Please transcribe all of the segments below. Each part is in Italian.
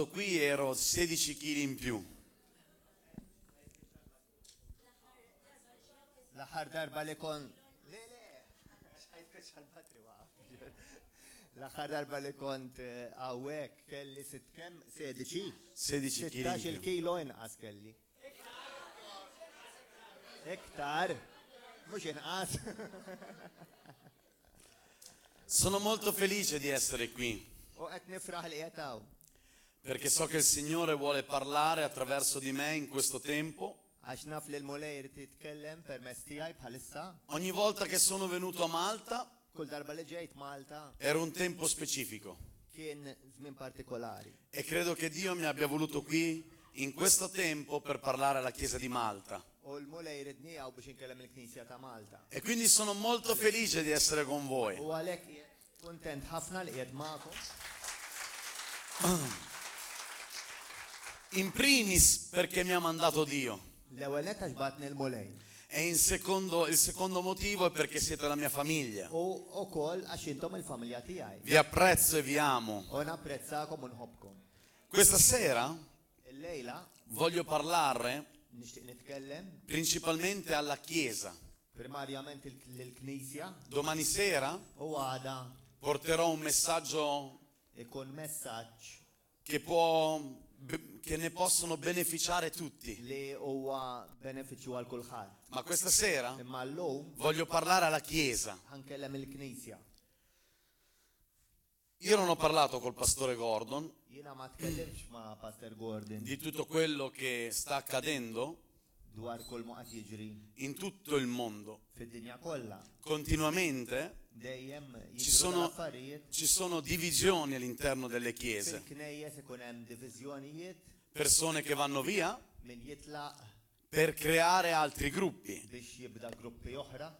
arrivato qui ero 16 kg in più. L-aħħar darba li kont hawnhekk kelli 16 16 kg. kilo inqas kelli. Iktar, mhux inqas. Sono molto felice di essere qui, U qed nifraħ li qed hawn. perché so che il Signore vuole parlare attraverso di me in questo tempo. Għax naf li l-mulej titkellem permezz tiegħi bħalissa. Ogni volta che sono venuto a Malta Kull darba li ġejt Malta era un tempo specifico kien żmien partikolari. e credo che Dio mi abbia voluto qui in questo tempo per parlare alla Chiesa di Malta. U l-mulej ridni għaw biex inkellem il-Knisja ta' Malta. E quindi sono molto felice di essere con voi. U għalhekk kuntent ħafna li qiegħed magħkom. In primis perché mi ha mandato Dio. L-ewwel netta x'batni l-mulej. E il secondo motivo è perché siete la mia famiglia. U wkoll għax intom il-familja tiegħi. Vi apprezzo e vi amo. U napprezzakom u nħobbkom. Questa sera Illejla voglio parlare nixtieq nitkellem principalmente alla Chiesa. primarjament lill-Knisja Domani sera u għada porterò un messaggio ikun messaġġ che ne possono beneficiare tutti. li huwa benefiċċju għal kulħadd. Ma questa sera Imma llum voglio parlare alla Chiesa. ħankellem il-Knisja. Io non ho parlato col pastore Gordon Jiena ma tkellimx ma' Pastor Gordon di tutto quello che sta accadendo dwar kull ma qed jiġri in tutto il mondo. fid-dinja kollha. Dejjem Dejjem ci jiġru sono, l-affarijiet ci sono divisioni all'interno delle chiese, fil-knejjes ikun hemm diviżjonijiet persone che vanno via min jitlaq per creare altri gruppi. biex jibda gruppi oħra.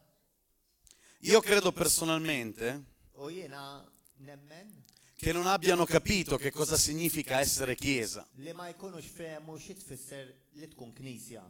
Io credo personalmente U jiena nemmen che non abbiano capito che cosa significa essere chiesa. li ma jkunux fehmu xi tfisser li tkun knisja.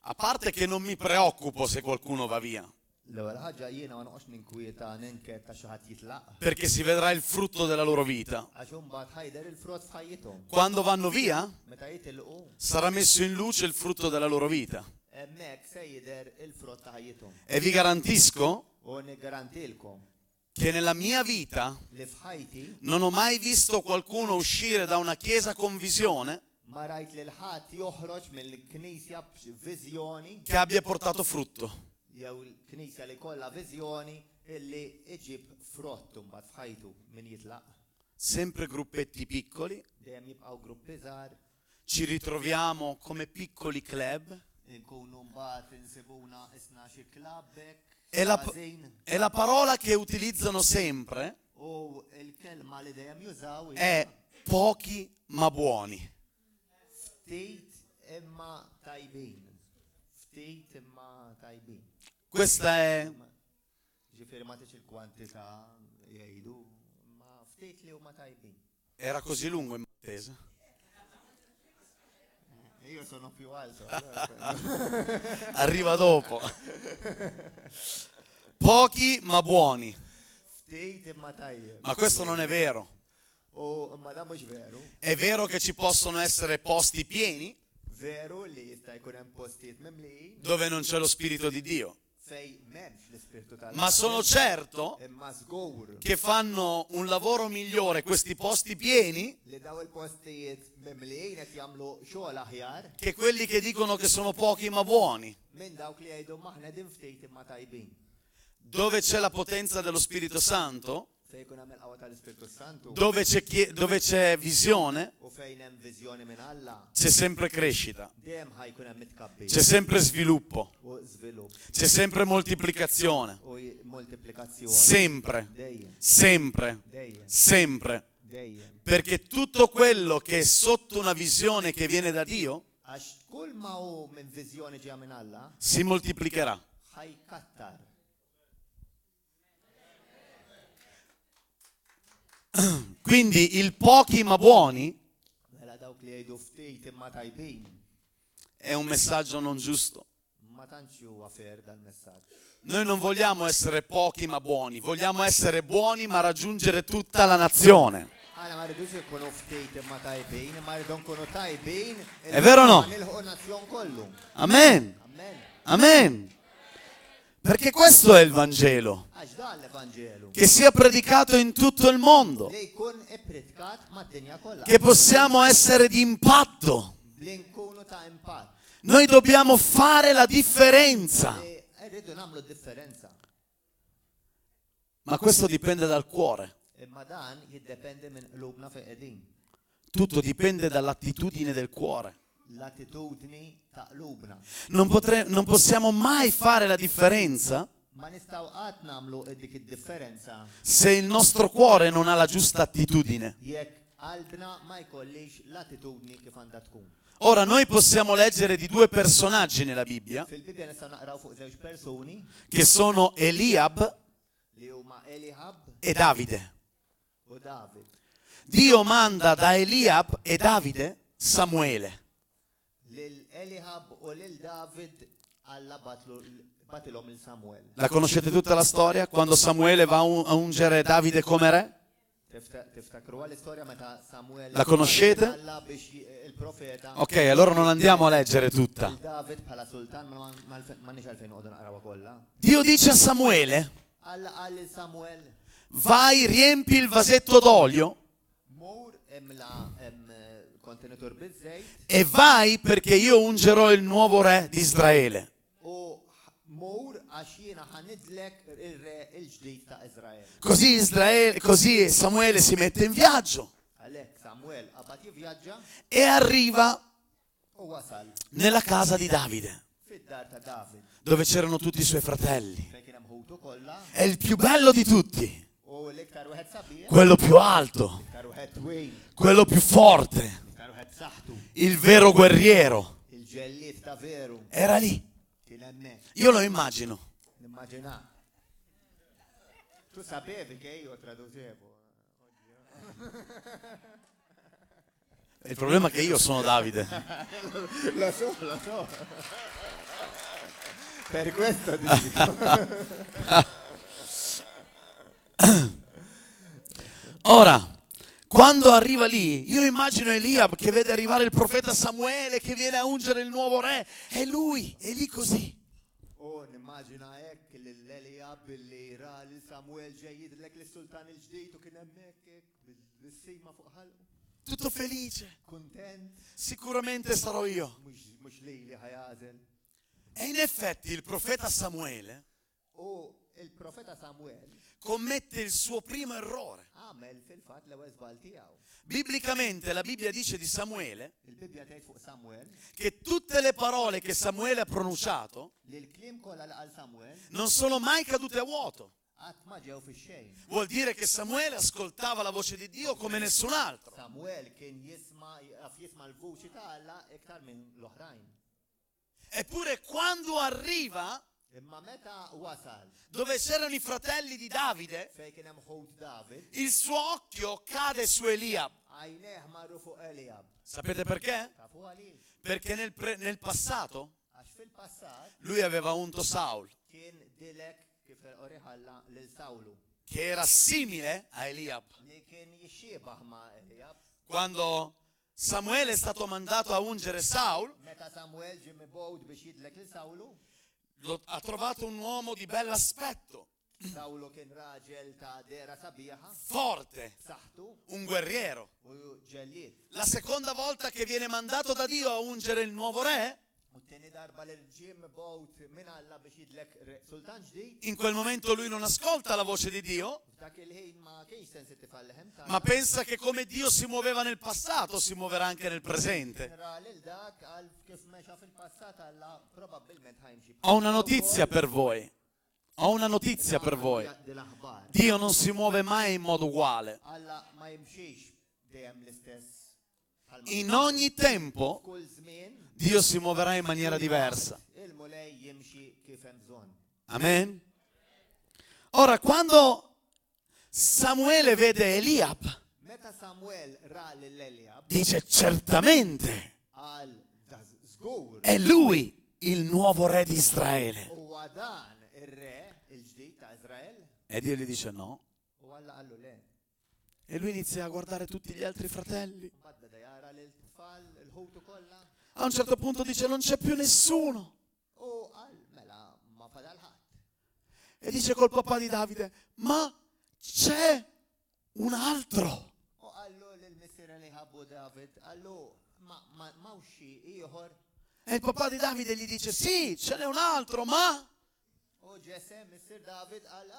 A parte che non mi preoccupo se qualcuno va via, L-ewwel ħaġa jiena ma noqgħodx ninkwieta ninket ta' xi ħadd jitlaq. perché si vedrà il frutto della loro vita. Għax imbagħad ħajder il-frott f'ħajjithom. Quando vanno via, Meta jitilqu, sarà messo in luce il frutto della loro vita. hemmhekk se jidher il-frott ta' ħajjithom. E vi garantisco U niggarantilkom che nella mia vita li f'ħajti non ho mai visto qualcuno uscire da una chiesa con visione ma rajt li l-ħadd joħroġ mill-Knisja b'viżjoni che abbia portato frutto. jew il-Knisja li kollha viżjoni illi iġib frott imbagħad f'ħajtu min jitlaq. Sempre gruppetti piccoli, Dejjem jibqgħu gruppi żgħar, ci ritroviamo come piccoli club nkunu mbagħad insibuna isna xi klabbek, e la, ħażin. e la parola che utilizzano sempre U l-kelma li dejjem jużaw è pochi ma buoni. ftit imma tajbin. Ftit imma tajbin. Questa è Ġifieri ma tix il-kwantità jgħidu, ma ftit li huma tajbin. era così lungo in maltese. Io sono più alto. Arriva dopo. Pochi ma buoni. Ftit imma tajjeb. Ma questo non è vero. U ma da mhux veru. È vero che ci possono essere posti pieni Veru li jista' jkun hemm postijiet mimlijin dove non c'è lo Spirito di Dio. fej m'hemmx l-ispirtu tal Ma sono certo imma żgur che fanno un lavoro migliore questi posti pieni li daw il-postijiet mimlijin qed jagħmlu xogħol aħjar che quelli che dicono che sono pochi ma buoni. minn dawk li jgħidu maħna din ftit imma tajbin. Dove c'è la potenza dello Spirito Santo, Fej jkun hemm il-qawwa tal-Ispirtu Santu dove c'è visione, u fejn hemm viżjoni minn Alla, c'è sempre crescita, dejjem ħajkun hemm mitkabbir c'è sempre sviluppo, u żvilupp c'è sempre moltiplicazione. u moltiplikazzjoni. Sempre, Dejjem, sempre, dejjem, sempre. dejjem. Perché tutto quello che è sotto una visione che viene da Dio Għax kull ma hu minn viżjoni ġejja minn Alla si moltiplicherà. ħajkattar. Quindi il pochi ma buoni Mela dawk li jgħidu ftit imma tajbin è un messaggio non giusto. ma tantx huwa fer dal-messaġġ. Noi non vogliamo essere pochi ma buoni, vogliamo essere buoni ma raggiungere tutta la nazione. Għana ma rridux ikunu ftejt imma tajbin, ma rridu nkunu tajbin. È vero o no? Nilħu nazzjon kollu. Amen. Amen. Amen. Perché questo è il Vangelo, Għax dan l-Evanġelu. che sia predicato in tutto il mondo, Li jkun ippredikat mad-dinja kollha. che possiamo essere di impatto. Li nkunu ta' impatt. Noi dobbiamo fare la differenza, Li rridu nagħmlu differenza. ma questo dipende dal cuore. Imma dan jiddependi minn qlubna fejn qegħdin. Tutto dipende dall'attitudine del cuore. L-attitudni ta' qlubna. Non possiamo mai fare la differenza Ma nistgħu qatt nagħmlu dik id-differenza se il nostro cuore non ha la giusta attitudine. jekk qalbna ma jkollix l-attitudni kif għandha tkun. Ora noi possiamo leggere di due personaggi nella Bibbia, Fil-Bibja nistgħu naqraw fuq żewġ persuni che sono Eliab li huma Elihab e Davide. u David. Dio manda da Eliab e Davide Samuele. Lil Elihab u lil David Alla batilhom il Samuel. La conoscete tutta la storia? Quando Samuele va a ungere Davide come re? Tiftakru l-istorja meta Samuel La conoscete? Alla biex il-profeta. Ok, allora non andiamo a leggere tutta. David bħala sultan ma nix għalfejn noqogħdu naqrawha kollha. Dio dice a Samuele, Alla għal Samuel vai, riempi il vasetto d'olio mur emla kontenitur biżejt e vai perché io ungerò il nuovo re di Israele. u mur għax jiena ħanidlek il-re il-ġdid ta' Izrael. Così Samuele si mette in viaggio Għalhekk Samuel qabad jivvjaġġa e arriva u wasal nella casa di Davide, fid-dar ta' David dove c'erano tutti i suoi fratelli. fejn kien hemm ħutu kollha È il più bello di tutti, u l-iktar wieħed sabiħ, quello più alto, l-iktar wieħed twejn, quello più forte, l-iktar wieħed saħtu, il vero guerriero. il-ġellied ta' veru Era lì. kien hemmhekk. Io lo immagino. Nimmaġina. Tu sapevi che io traducevo. Il problema è che io sono Davide. Lo so, lo so. Per questo dico. Ora, quando arriva lì, io immagino Eliab che vede arrivare il profeta Samuele che viene a ungere il nuovo re. E lui è lì così. Oh, nimmaġina hekk l-Eliab li ra li Samuel ġej jidlek lis-sultan il-ġdid u kien hemmhekk bis-sejma fuq ħalqu. Tutto felice. Kuntent, Sicuramente sarò io. mhux li ħajażel. E in effetti il profeta Samuele U il-profeta Samuel commette il suo primo errore. għamel fil-fatt l-ewwel żball tiegħu. Biblicamente la Bibbia dice di Samuele Il-Bibja tgħid fuq Samuel che tutte le parole che Samuele ha pronunciato li l-kliem kollha li qal Samuel non sono mai cadute a vuoto. qatt ma ġew fix-xejn. Vuol dire che Samuele ascoltava la voce di Dio come nessun altro. Samuel kien jisma' l-vuċi ta' Alla iktar minn l-oħrajn. Eppure quando arriva Imma meta wasal dove c'erano i fratelli di Davide, fejn kien hemm ħut David, il suo occhio cade su Eliab. għajnejh marru fuq Eliab. Sapete perché? Tafu għaliex? Perché nel passato Għax fil-passat lui aveva unto Saul, kien dilek kif oriħalla lil Sawlu che era simile a Eliab. li kien jixxiebaħ ma' Eliab. Quando Samuele è stato mandato a ungere Saul, Meta Samuel ġie mibgħud biex jidlek lil Sawlu, ha trovato un uomo di bell'aspetto, Sawlu kien raġel ta' dera sabiħa, forte, saħtu un guerriero. u ġellied. La seconda volta che viene mandato da Dio a ungere il nuovo re, U t-tieni darba li ġie mibgħud minn Alla biex jidlek sultan ġdid, in quel momento lui non ascolta la voce di Dio, dak il-ħin ma kienx sensittiv għal-leħem ta' ma pensa che come Dio si muoveva nel passato, si muoverà anche nel presente. ra lil dak għal kif mexa fil-passat Alla probabbilment ħajmxi. Ho una notizia per voi. Ho una notizia per voi. Dil-aħbar. Dio non si muove mai in modo uguale. Alla ma jimxiex dejjem l-istess. bħalma In ogni tempo kull żmien Dio si muoverà in maniera diversa. il-mulej jimxi kif hemm bżonn. Amen. Ora, quando Samuele vede Eliab, Meta Samuel ra lil Eliab dice certamente għal żgur è lui il nuovo re di Israele. huwa dan ir-re il-ġdid ta' Iżrael E Dio gli dice no. u Alla qallu le. E lui inizia a guardare tutti gli altri fratelli. Mbagħad beda jara l-tfal, il-ħutu kollha. A un certo punto dice: non c'è più nessuno. U qal mela ma fadal ħadd. E dice col papà di Davide: ma c'è un altro. U qallu lill-missier li ħabbu David, qallu ma xi ieħor. E il papà di Davide gli dice: sì, ce n'è un altro, ma U ġesem missier David qal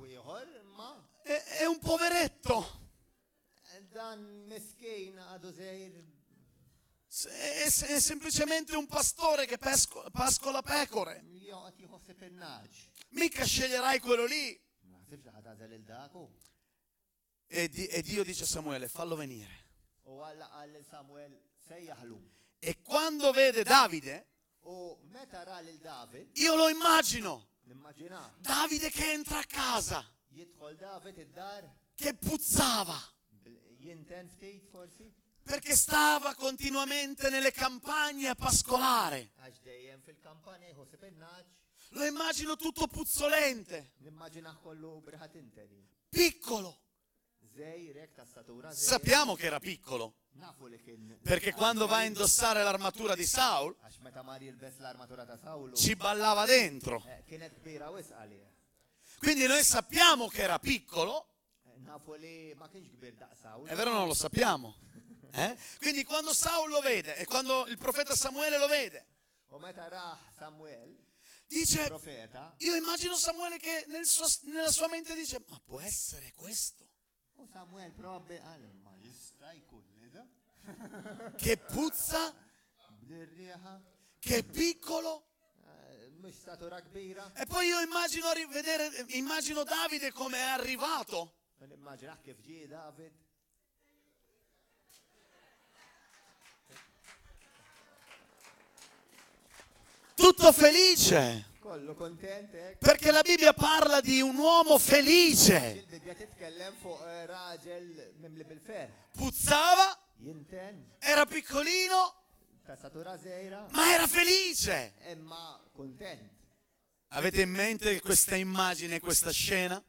ieħor ma è un poveretto. dan miskejn għadu żejr. È semplicemente un pastore che pascola pecore. Joqgħod jħossib in-naġ. Mica sceglierai quello lì. Ma sibx ħadd għażel il-daku. E Dio dice a Samuele: fallo venire. U għalla qal Samuel sejjaħlu. E quando vede Davide, U meta ra lil David, io lo immagino. nimmaġina Davide che entra a casa, jidħol David id-dar, che puzzava, jinten ftit forsi, perché stava continuamente nelle campagne a pascolare. għax dejjem fil-kampanja jħossib in-naġ. Lo immagino tutto puzzolente, Nimmaġina kollu briħat interi. piccolo. Żejrek ta' statura żejr. Sappiamo che era piccolo, Nafu li kien. perché quando va a indossare l'armatura di Saul Għax meta mar jilbes l-armatura ta' Sawlu. ci ballava dentro. Kienet kbira wisq għalih. Quindi noi sappiamo che era piccolo, Nafu li ma kienx kbir daq Sawl. è vero, non lo sappiamo. Quindi quando Saul lo vede e quando il profeta Samuele lo vede, U meta raħ Samuel, dice: profeta, io immagino Samuele che nella sua mente dice: ma può essere questo? u Samuel probbi għal ma jista' jkun li da. Che puzza, Bdirriħa, che è piccolo. mhux statura kbira. E poi io immagino Davide come è arrivato. Nimmaġina kif ġie David. Tutto felice, Kollu kontent hekk. perché la Bibbia parla di un uomo felice. Il-Bibja titkellem fuq raġel mimli bil-fer. Puzzava, Jinten, era piccolino, ta' statura żejra, ma era felice. imma kontent. Avete in mente questa immagine, questa scena?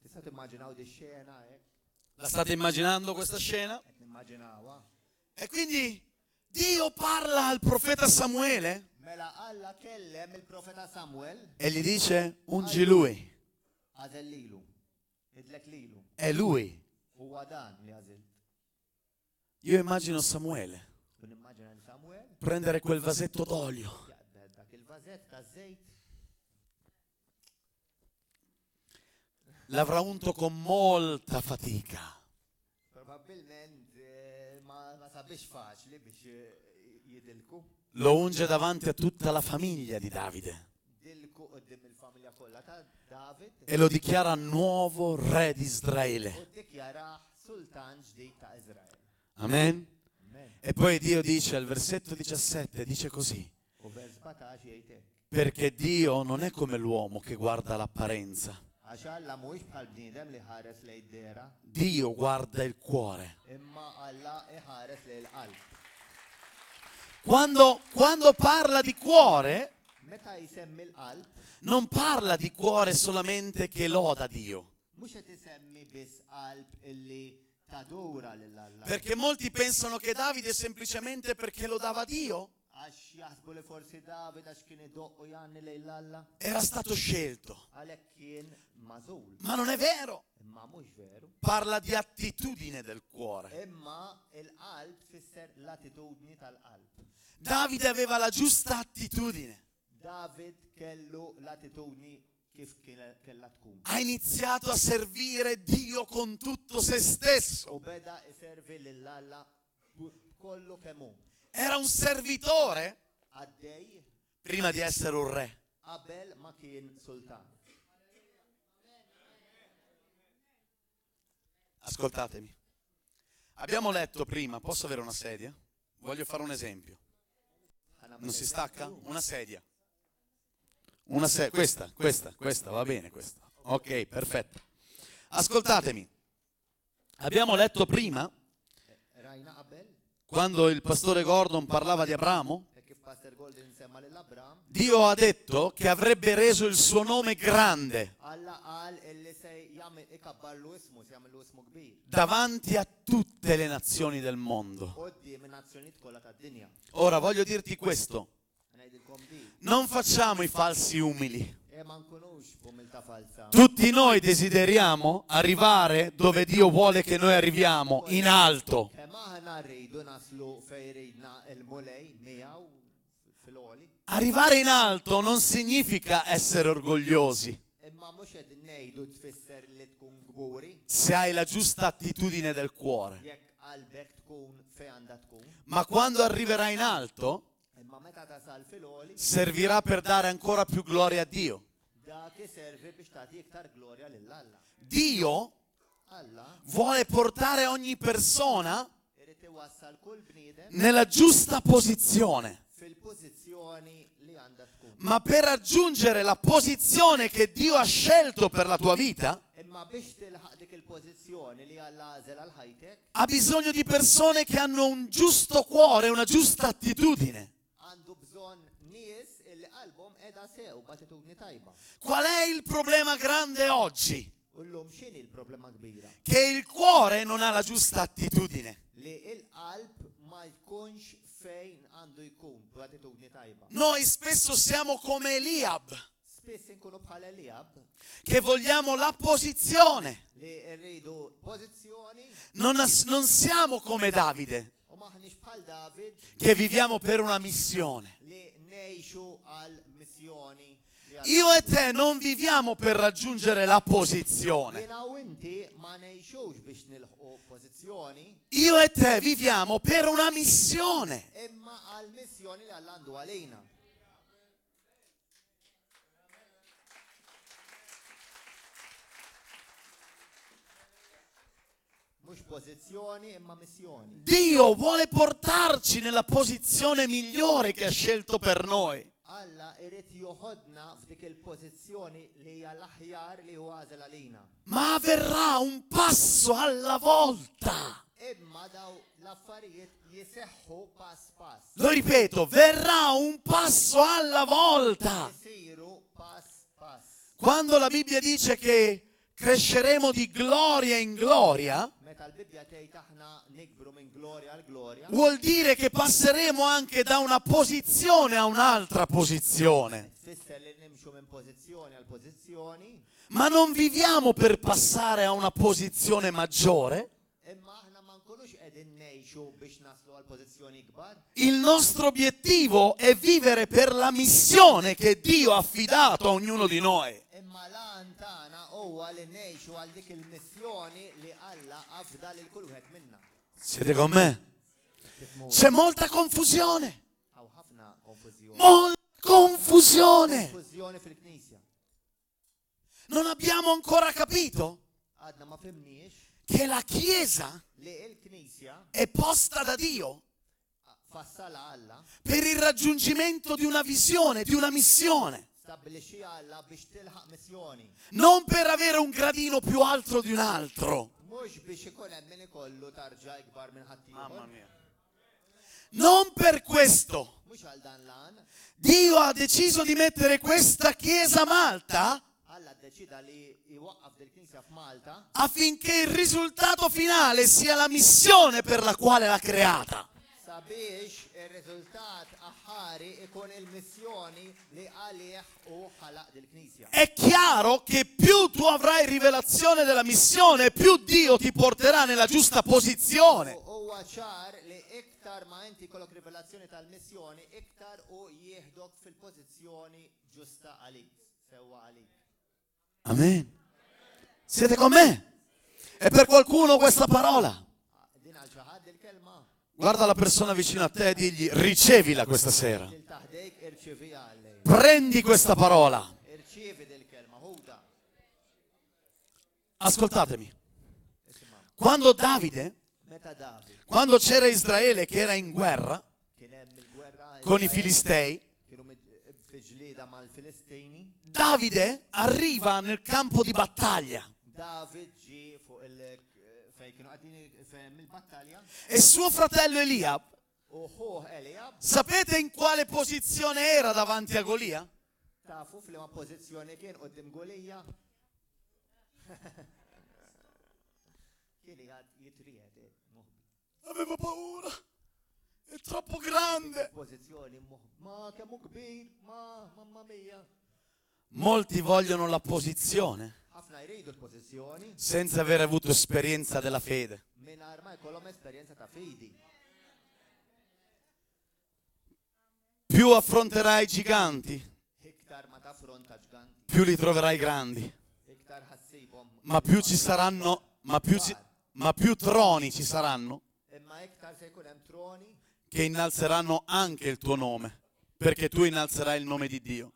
Tista' timmaġinaw di xena hekk. La state immaginando questa scena? Qed nimmaġinawha. E quindi Dio parla al profeta Samuele Mela Alla kellem il-profeta Samuel e gli dice: ungi lui, għażel lilu. Idlek lilu. è lui. Huwa dan li għażil. Io immagino Samuele Kun immaġina li Samuel prendere quel vasetto d'olio, jaqbel dak il-vażett ta' żejt. l'avrà unto con molta fatica. Probabbilment ma sabiex faċli biex jidilku. Lo unge davanti a tutta la famiglia di Davide Dilku qoddim il-familja kollha ta' David e lo dichiara nuovo re di Israele. u dikjara sultan ġdid ta' Izrael. Amen. Amen. E poi Dio dice al versetto 17, dice così: U vers 17 jgħidek. perché Dio non è come l'uomo che guarda l'apparenza. Għax Alla mhuwiex bħal bniedem li ħares lejn dera, Dio guarda il cuore. imma Alla iħares lejn qalb. Quando parla di cuore, Meta jsemmi l-qalb, non parla di cuore solamente che loda Dio. mhux qed isemmi biss qalb illi tadura lil Alla. Perché molti pensano che Davide semplicemente perché lodava Dio Għax jaħsbu li forsi David għax kien idoqqu janni lejn Alla, era stato scelto. għalhekk kien mażul. Ma non è vero. Imma mhux veru. Parla di attitudine del cuore. Imma il-qalb fisser l-attitudni tal-qalb. Davide aveva la giusta attitudine. David kellu l-attitudni kif kellha tkun. Ha iniziato a servire Dio con tutto se stesso. U beda iservi lill-Alla kollu kemm hu. Era un servitore Għaddej prima di essere un re. qabel ma kien sultan. Ascoltatemi. Abbiamo letto prima, posso avere una sedia? Voglio fare un esempio. Non si stacca? Una sedia. Questa, va bene questa. Ok, perfetto. Ascoltatemi. Abbiamo letto prima, Rajna qabel, quando il pastore Gordon parlava di Abramo, kif Pastor Golden semma lill-Abram. Dio ha detto che avrebbe reso il suo nome grande Alla qal illi se jagħmel ikabbarlu ismu, se jagħmillu ismu kbir. davanti a tutte le nazioni del mondo. Quddiem in-nazzjonijiet kollha tad-dinja. Ora voglio dirti questo, Ngħidilkom di. non facciamo i falsi umili. Ma nkunux b'umiltà falsa. Tutti noi desideriamo arrivare dove Dio vuole che noi arriviamo, in alto. Kemm aħna rridu naslu fejn ridna l-mulej miegħu fil-għoli. Arrivare in alto non significa essere orgogliosi, Imma mhux qed ngħidu tfisser li tkun gburi, se hai la giusta attitudine del cuore. jekk qalbek tkun fejn għandha tkun. Ma quando arriverai in alto, Imma meta tasal fil-għoli, servirà per dare ancora più gloria a Dio. dak iservi biex tagħti iktar glorja lill-Alla. Dio Alla vuole portare ogni persona irid iwassal kull bniedem nella giusta posizione. fil-pożizzjoni li għandha tkun. Ma per raggiungere la posizione che Dio ha scelto per la tua vita, Imma biex tilħaq dik il-pożizzjoni li Alla għażel għal ħajtek, ha bisogno di persone che hanno un giusto cuore, una giusta attitudine. għandu bżonn nies illi qalbhom qiegħda sew b'attitudni tajba. Qual è il problema grande oggi? Ullum x'inhi l-problema kbira? Che il cuore non ha la giusta attitudine. Li il-qalb ma jkunx fejn għandu jkun b'attitudni tajba. Noi spesso siamo come Eliab, Spiss inkunu bħala Eliab che vogliamo la posizione. li rridu pożizzjoni Non siamo come Davide, u maħniex bħal David che viviamo per una missione. li ngħixu għal missjoni. Io e te non viviamo per raggiungere la posizione. Jiena u inti ma ngħixux biex nilħqu pożizzjoni, Io e te viviamo per una missione. imma għal missjoni li Alla għandu għalejna. Mhux pożizzjoni imma missjoni. Dio vuole portarci nella posizione migliore che ha scelto per noi. Alla irid joħodna f'dik il-pożizzjoni li hija l-aħjar li huwa għażel għalina. Ma avverrà un passo alla volta. Imma daw l-affarijiet jiseħħu pass pass. Lo ripeto, verrà un passo alla volta. Isiru pass pass. Quando la Bibbia dice che cresceremo di gloria in gloria, Meta l-Bibja tgħid aħna nikbru minn glorja għal glorja, vuol dire che passeremo anche da una posizione a un'altra posizione. tfisser li nimxu minn pożizzjoni għal pożizzjoni, Ma non viviamo per passare a una posizione maggiore. imma aħna ma nkunux qegħdin ngħixu biex naslu għal pożizzjoni kbar. Il nostro obiettivo è vivere per la missione che Dio ha affidato a ognuno di noi. Imma lan tagħna huwa li ngħixu għal dik il-missjoni li Alla afda lil kull wieħed minna. Siete con me? C'è molta confusione. Hawn ħafna konfużjoni. Molta confusione. Konfużjoni fil-Knisja. Non abbiamo ancora capito Għadna ma fimniex che la Chiesa li l-Knisja è posta da Dio fassala Alla, per il raggiungimento di una visione, di una missione. stabbilixxi Alla biex tilħaq missjoni. Non per avere un gradino più alto di un altro. Mhux biex ikun hemm min ikollu tarġa ikbar minn ħadd ieħor. Non per questo. Mhux għal dan lan, Dio ha deciso di mettere questa Chiesa a Malta Alla ddeċida li jwaqqaf dil-Knisja f'Malta affinché il risultato finale sia la missione per la quale l'ha creata. sabiex ir-riżultat aħħari ikun il-missjoni li għalih u ħalaq dil-Knisja. È chiaro che più tu avrai rivelazione della missione, più Dio ti porterà nella giusta posizione. Huwa ċar li iktar ma inti kollok rivelazzjoni tal-missjoni, iktar u jieħdok fil-pożizzjoni ġusta għalik, sewwa għalik. Amen. Siete con me? E per qualcuno questa parola. Din għal xi ħadd il-kelma. Guarda la persona vicino a te e digli ricevila questa sera. Il taħdejk irċivija għallej. Prendi questa parola. Irċivi del-kelma, huda. Ascoltatemi. Isimha. Quando Davide, Meta David quando c'era Israele che era in guerra kien hemm il-gwerra con i Filistei, kienu fi ġlieda mal-Filistini, Davide arriva nel campo di battaglia David ġie fuq fejn kienu qegħdin mill-battalja e suo fratello Eliab uħuħ Eliab, Sapete in quale posizione era davanti a Golia? tafu fl-ma pozizjoni kien qoddim Golija. Kien jgħad jitrijet, Aveva paura, è troppo grande. pozizjoni ma kemmu kbir, mamma mia. Molti vogliono la posizione Ħafna jridu l-pozizjoni senza aver avuto esperienza della fede. mingħajr ma jkollhom esperjenza ta' fidi. Più affronterai i giganti, Iktar ma taffronta ġganti, più li troverai grandi, iktar ħassibhom. ma più ci saranno, ma più troni ci saranno Imma iktar se jkun hemm troni che innalzeranno anche il tuo nome, perché tu innalzerai il nome di Dio.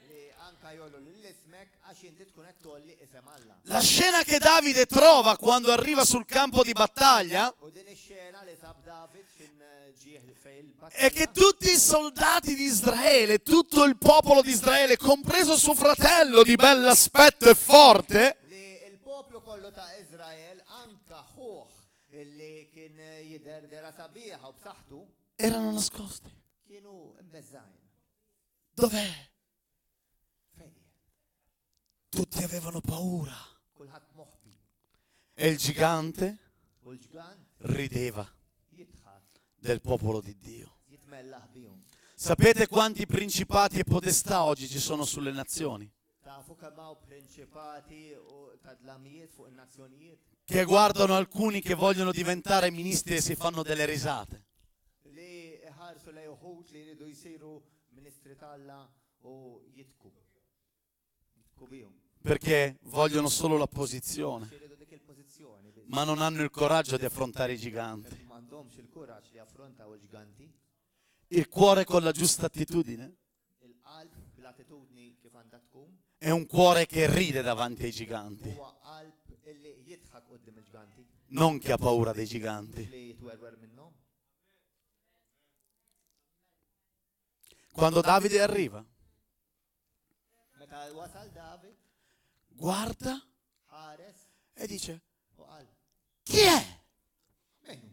li anka jollu l-ismek għax inti tkun qed tolli isem Alla. La scena che Davide trova quando arriva sul campo di battaglia U din ix-xena li sab David xin ġieħ fejn è che tutti i soldati di Israele, tutto il popolo di Israele, compreso suo fratello di bell'aspetto e forte, li l-poplu kollu ta' Izrael anka ħuħ li kien jidher dera sabiħa u b'saħħtu erano nascosti. kienu mbeżżajn. Dov'è? Fejn? Tutti avevano paura Kulħadd moħbi. e il gigante U l-ġgant rideva jitħat, del popolo di Dio. jitmellaħ bihom. Sapete quanti principati e potestà oggi ci sono sulle nazioni? Tafu kemm hawn prinċipati u ta' dlamijiet fuq in-nazzjonijiet Che guardano alcuni che vogliono diventare ministri e si fanno delle risate. li ħarsu lej uħut li jridu jsiru ministri talla u jitku. Jitku bihom. Perché vogliono solo la posizione, Jridu dik il-pożizzjoni. ma non hanno il coraggio di affrontare i giganti. M'għandhomx il-kuraġġ li affrontaw il-ġganti, Il cuore con la giusta attitudine il-qalb bl-attitudni kif għandha tkun, è un cuore che ride davanti ai giganti, huwa qalb illi jidħak qudiem il-ġganti non che ha paura dei giganti. li jitwerwer minnhom. Quando Davide arriva, Meta wasal David, guarda ħares e dice: u qal: chi è? Menu?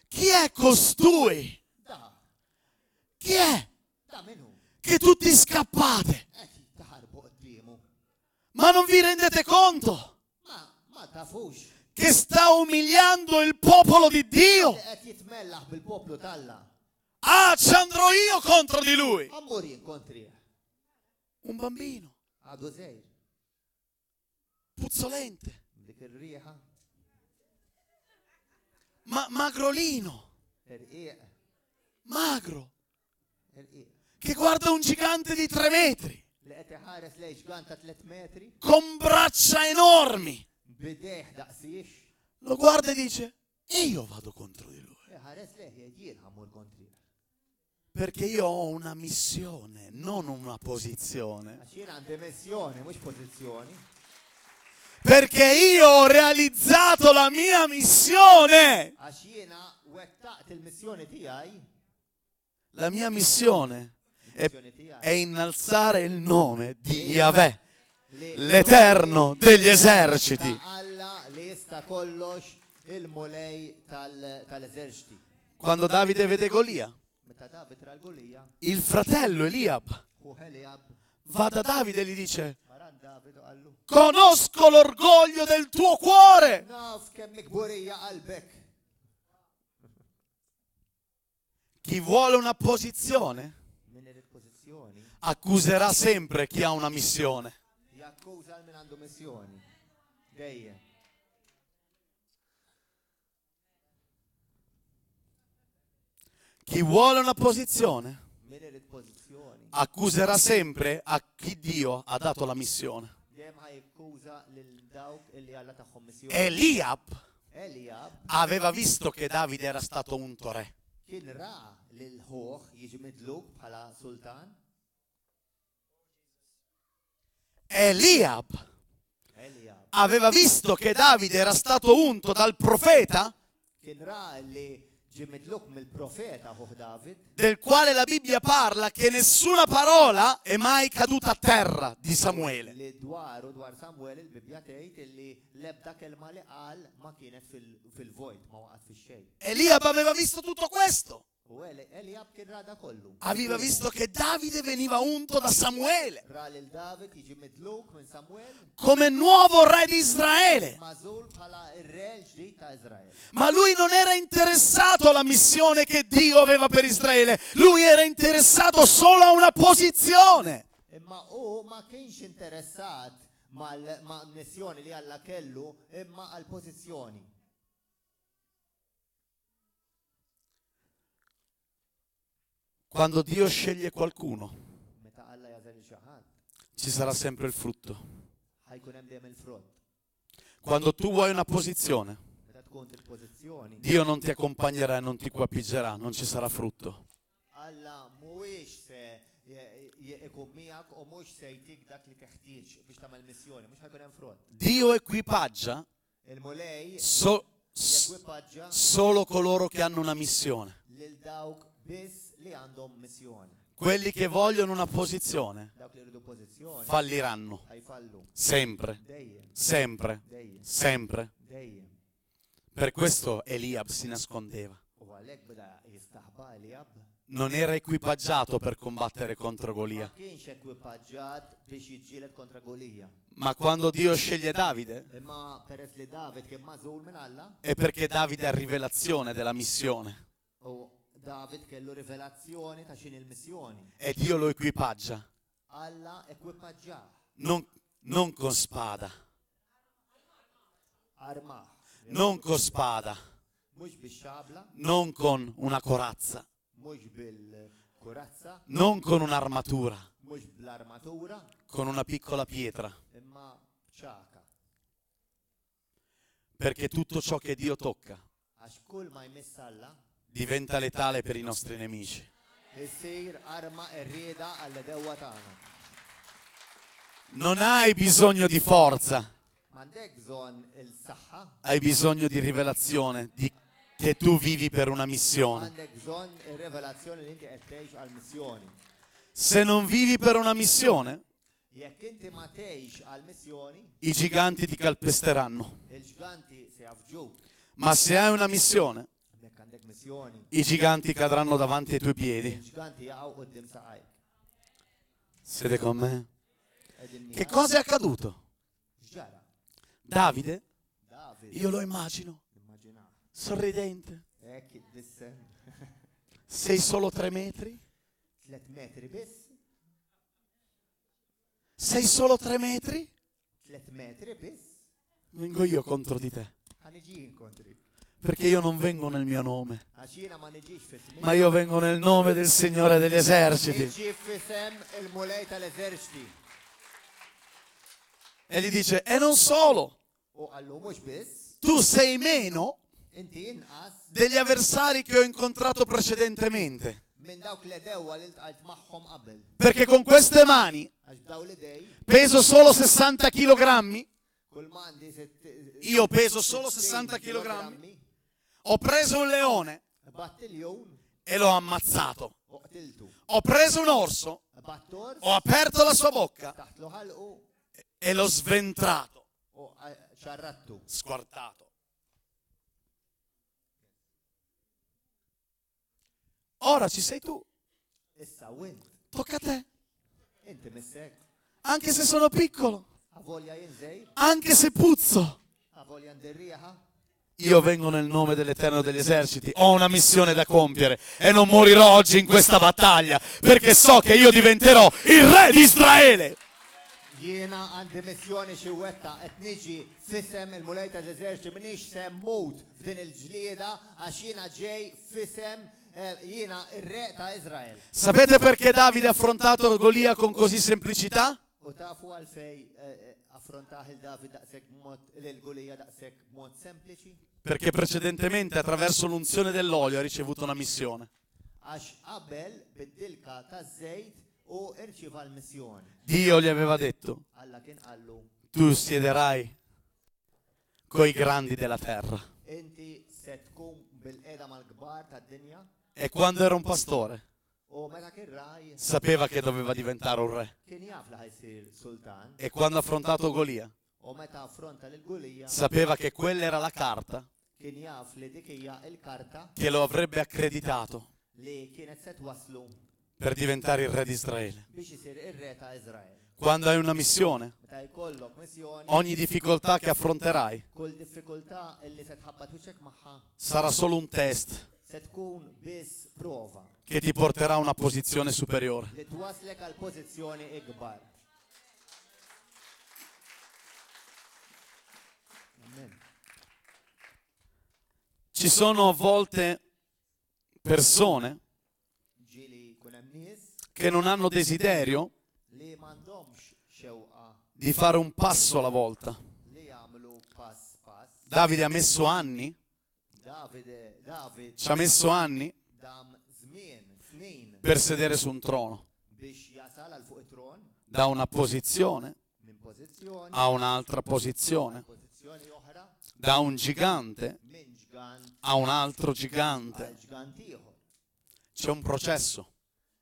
Chi è costui? Da, Chi è? da menu? Che tutti scappate? Taħarbu qoddiemu. Ma non vi rendete conto Ma tafux. che sta umiliando il popolo di Dio? Li qed jitmellaħ bil-poplu talla. Ah, ci andrò io contro di lui. Ammur jinkontrih. Un bambino, Għadu żejr. puzzolente, Dik ir-rieħa, magrolino, irqiq, magro, irqiq. che guarda un gigante di 3 metri, Li qed iħares lejn ġgant ta' 3 metri, con braccia enormi. bideħ daqsiex, Lo guarda e dice: e io vado contro di lui. iħares lejn jien ħammur kontrih. Perché io ho una missione, non una posizione. Għax jien għandi missjoni, mhux pożizzjoni. Perché io ho realizzato la mia missione. Għax jiena wettaqt il-missjoni tiegħi, La mia missione il-missjoni tiegħi. è innalzare il nome di Yahweh, Li- l'Eterno degli eserciti. Ta' Alla li jista' kollox il-mulej tal-eżerċiti. Quando Davide vede Golia, Meta David ra l-Golija, il fratello Eliab u Eliab va da Davide e gli dice: maran David u qallu: conosco l'orgoglio del tuo cuore. Naf kemm mikburija qalbek. Chi vuole una posizione Min il-pożizzjoni accuserà sempre chi ha una missione. jakkuża l min għandu missjoni. Dejjem. Chi vuole una posizione Min il-pożizzjoni accuserà sempre a chi Dio ha dato la missione. dejjem ħajkkuża lil dawk illi Alla tagħhom missjoni. Eliab Eliab aveva visto che Davide era stato unto re. kien ra lil ħuħ jiġi midluk bħala sultan. Eliab Eliab aveva visto che Davide era stato unto dal profeta, kien ra li ġi midluk mill-profeta ħuħ David, del quale la Bibbia parla che nessuna parola è mai caduta a terra di Samuele. li dwar Samuel il-Bibja tgħid li l-ebda kelma li qal ma kienet fil-vojt, ma waqgħet fix-xejn. Eliab aveva visto tutto questo. U Eliab kien rada kollu. Aveva visto che Davide veniva unto da Samuele Ra lil David jiġi midluk minn Samuel, come nuovo re di Israele. mażul bħala ir-re ġdid ta' Izrael. Ma lui non era interessato alla missione che Dio aveva per Israele. Lui era interessato solo a una posizione. Imma ma kienx interessat ma' missjoni li Alla kellu imma għal pożizzjoni. Quando Dio sceglie qualcuno, Meta Alla jażel xi ħadd, ci sarà sempre il frutto. ħajkun hemm dejjem il-frott. Quando tu vuoi una posizione, Meta tkun il-pożizzjoni, Dio non ti accompagnerà e non ti coappiggerà, non ci sarà frutto. Alla mhuwiex se ikun miegħek u mhux se jtik dak li teħtieġ biex tagħmel missjoni, mhux ħajkun hemm frott. Dio equipaggia Il-mulej solo coloro che hanno una missione. lil dawk biss li għandhom missjoni. Quelli che vogliono una posizione Dawk li jridu pożizzjoni falliranno. ħajfallu. Sempre, Dejjem, sempre, dejjem, sempre. dejjem. Per questo Eliab si nascondeva. U għalhekk beda jistaħba Eliab. Non era equipaggiato per combattere contro Ma Golia. kienx ekwipaġġjat biex jiġġieled kontra Golija. Ma quando Dio sceglie Davide, Imma peress li David kien mażul minn Alla, è perché Davide ha rivelazione della missione. u David kellu rivelazzjoni ta' x'in il-missjoni. E Dio lo equipaggia, Alla ekwipaġġjah, non con spada, armah, non con spada, mhux bix-xabla, non con una corazza, mhux bil-kurazza, non con un'armatura, mhux bl-armatura, con una piccola pietra. imma ċaka. Perché tutto ciò che Dio tocca Għax kull ma jmiss Alla, diventa letale per i nostri nemici. isir arma rrieda għall-dewwa tagħna. Non hai bisogno di forza, M'għandek bżonn il-saħħa, hai bisogno di rivelazione, che tu vivi per una missione. għandek bżonn ir-revelazzjoni li inti qed tgħix għall-missjoni. Se non vivi per una missione, Jekk inti ma tgħix għall-missjoni, i giganti ti calpesteranno. il-ġganti se jafġuk. Ma se hai una missione, Jekk għandek missjoni, i giganti cadranno davanti ai tuoi piedi. il-ġganti jaqgħu quddiem saqajk. Siete con me? Qegħdin Che miegħek. cosa è accaduto? X'ġara? Davide, David, io lo immagino, immaġina, sorridente. hekk id-dissem Sei solo 3 metri? 3 metri biss, Sei solo 3 metri? 3 metri biss, Vengo io contro di te. ħaniġi inkontri. Perché io non vengo nel mio nome, Għax jiena ma niġix fis-smin. ma io vengo nel nome del Signore degli eserciti. Niġi fisem il-mulej tal-eżerċti. E gli dice, e non solo, U għallu mhux biss, tu sei meno inti inqas degli avversari che ho incontrato precedentemente. minn dawk li dewwa li ltqajt magħhom qabel. Perché con queste mani Għax daw li dej, peso solo 60 kg, kull mandi io peso solo 60 kg, ho preso un leone battiljon e l'ho ammazzato. u qtiltu. Ho preso un orso, Battor ho aperto la sua bocca taħtlu ħalqu e l'ho sventrato, u ċarrattu. squartato. Ora ci sei tu, Issa wint, tocca a te, inti missek, anche se sono piccolo, avolja jinżej, anche se puzzo. avolja ndirriħa, Io vengo nel nome dell'Eterno degli eserciti, ho una missione da compiere e non morirò oggi in questa battaglia perché so che io diventerò il re di Israele. jiena għandi missjoni xi wetta qed niġi fisem il-mulej tal-eżerċi minix semmut f'din il-ġlieda għax jiena ġej fisem jiena ir-re ta' Izrael. Sapete perché Davide ha affrontato Golia con così semplicità? U tafu għalfej affrontaħ il-David daqshekk mod il-Golija daqshekk mod sempliċi? Perché precedentemente attraverso l'unzione dell'olio ha ricevuto una missione. Għax qabel bid-dilka ta' żejt u irċiva l-missjoni. Dio gli aveva detto, Alla kien qallu, tu siederai coi grandi della terra. inti se tkun bil-qeda mal-kbar tad-dinja E quando era un pastore u meta kien raj sapeva che doveva diventare un re. kien jaf li ħajsir sultan E quando ha affrontato Golia u meta affronta l-Gulija sapeva che quella era la carta kien jaf li dik hija l-karta che lo avrebbe accreditato li kienet se twaslu per diventare il re di Israele. biex isir ir-re ta' Iżrael. Quando hai una missione, Meta jkollok missjoni, ogni difficoltà che affronterai kull diffikultà li se tħabbat wiċċek magħha sarà solo un test se tkun biss prova che ti porterà a una posizione superiore. li twaslek għal pożizzjoni ikbar. Amen. Ci sono a volte persone Ġieli jkun hemm nies che non hanno desiderio li m'għandhomx xewqa di fare un passo alla volta. li jagħmlu pass pass. Davide ha messo anni, David ci ha messo anni dam żmien, snin per sedere su un trono, biex jasal għal fuq it-tron da una posizione minn pożizzjoni a un'altra posizione, pożizzjoni oħra da un gigante minn ġgant a un altro gigante. għal ġgant ieħor. C'è un processo.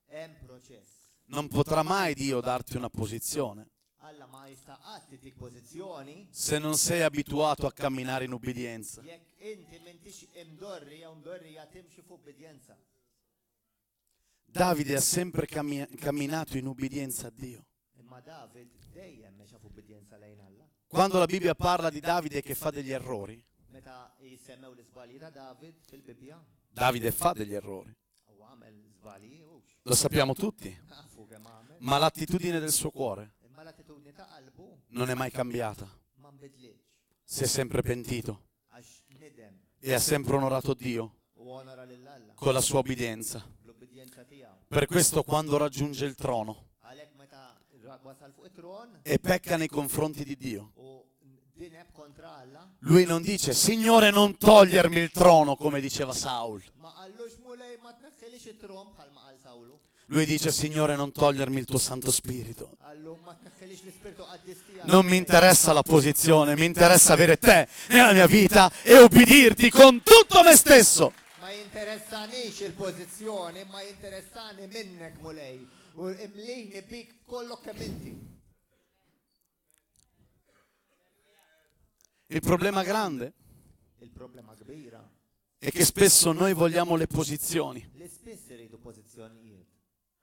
Hemm proċess. Non potrà mai Dio darti una posizione Alla ma jista' qatt titik pożizzjoni se non sei abituato a camminare in ubbidienza. jekk inti m'intix imdorri jew mdorrija timxi fuq bidjenza. Davide ha sempre camminato in ubbidienza a Dio. Imma David dejjem mexa fuq bidjenza lejn Alla. Quando la Bibbia parla di Davide che fa degli errori, Meta jisemmew l-iżbalji ta' David fil-Bibja, Davide fa degli errori, u għamel żbalji u lo sappiamo tutti, nafu kemm għamel. ma l'attitudine del suo cuore Imma l-attitudni ta' qalbu non è mai cambiata. ma nbidlitx Si è sempre pentito għax nidem e ha sempre onorato Dio u onora lil Alla con la sua obbedienza. bl-obbedjenza tiegħu. Per questo quando raggiunge il trono Għalhekk meta wasal fuq it-tron e pecca nei confronti di Dio, u dineb kontra Alla, lui non dice Signore non togliermi il trono come diceva Saul. ma qallux mulej ma tneħħilix it-tron bħalma qal Sawlu. Lui dice Signore non togliermi il tuo Santo Spirito. Għallu ma tneħħilix l-ispirtu qaddis tiegħek. Non mi interessa la posizione, mi interessa avere te nella mia vita e ubbidirti con tutto me stesso. Ma jinteressanix il-pożizzjoni, ma jinteressani minnek mulej. U imlini bik kollok kemm inti. Il problema grande Il-problema kbira è che spesso noi vogliamo le posizioni, li spiss iridu pożizzjonijiet.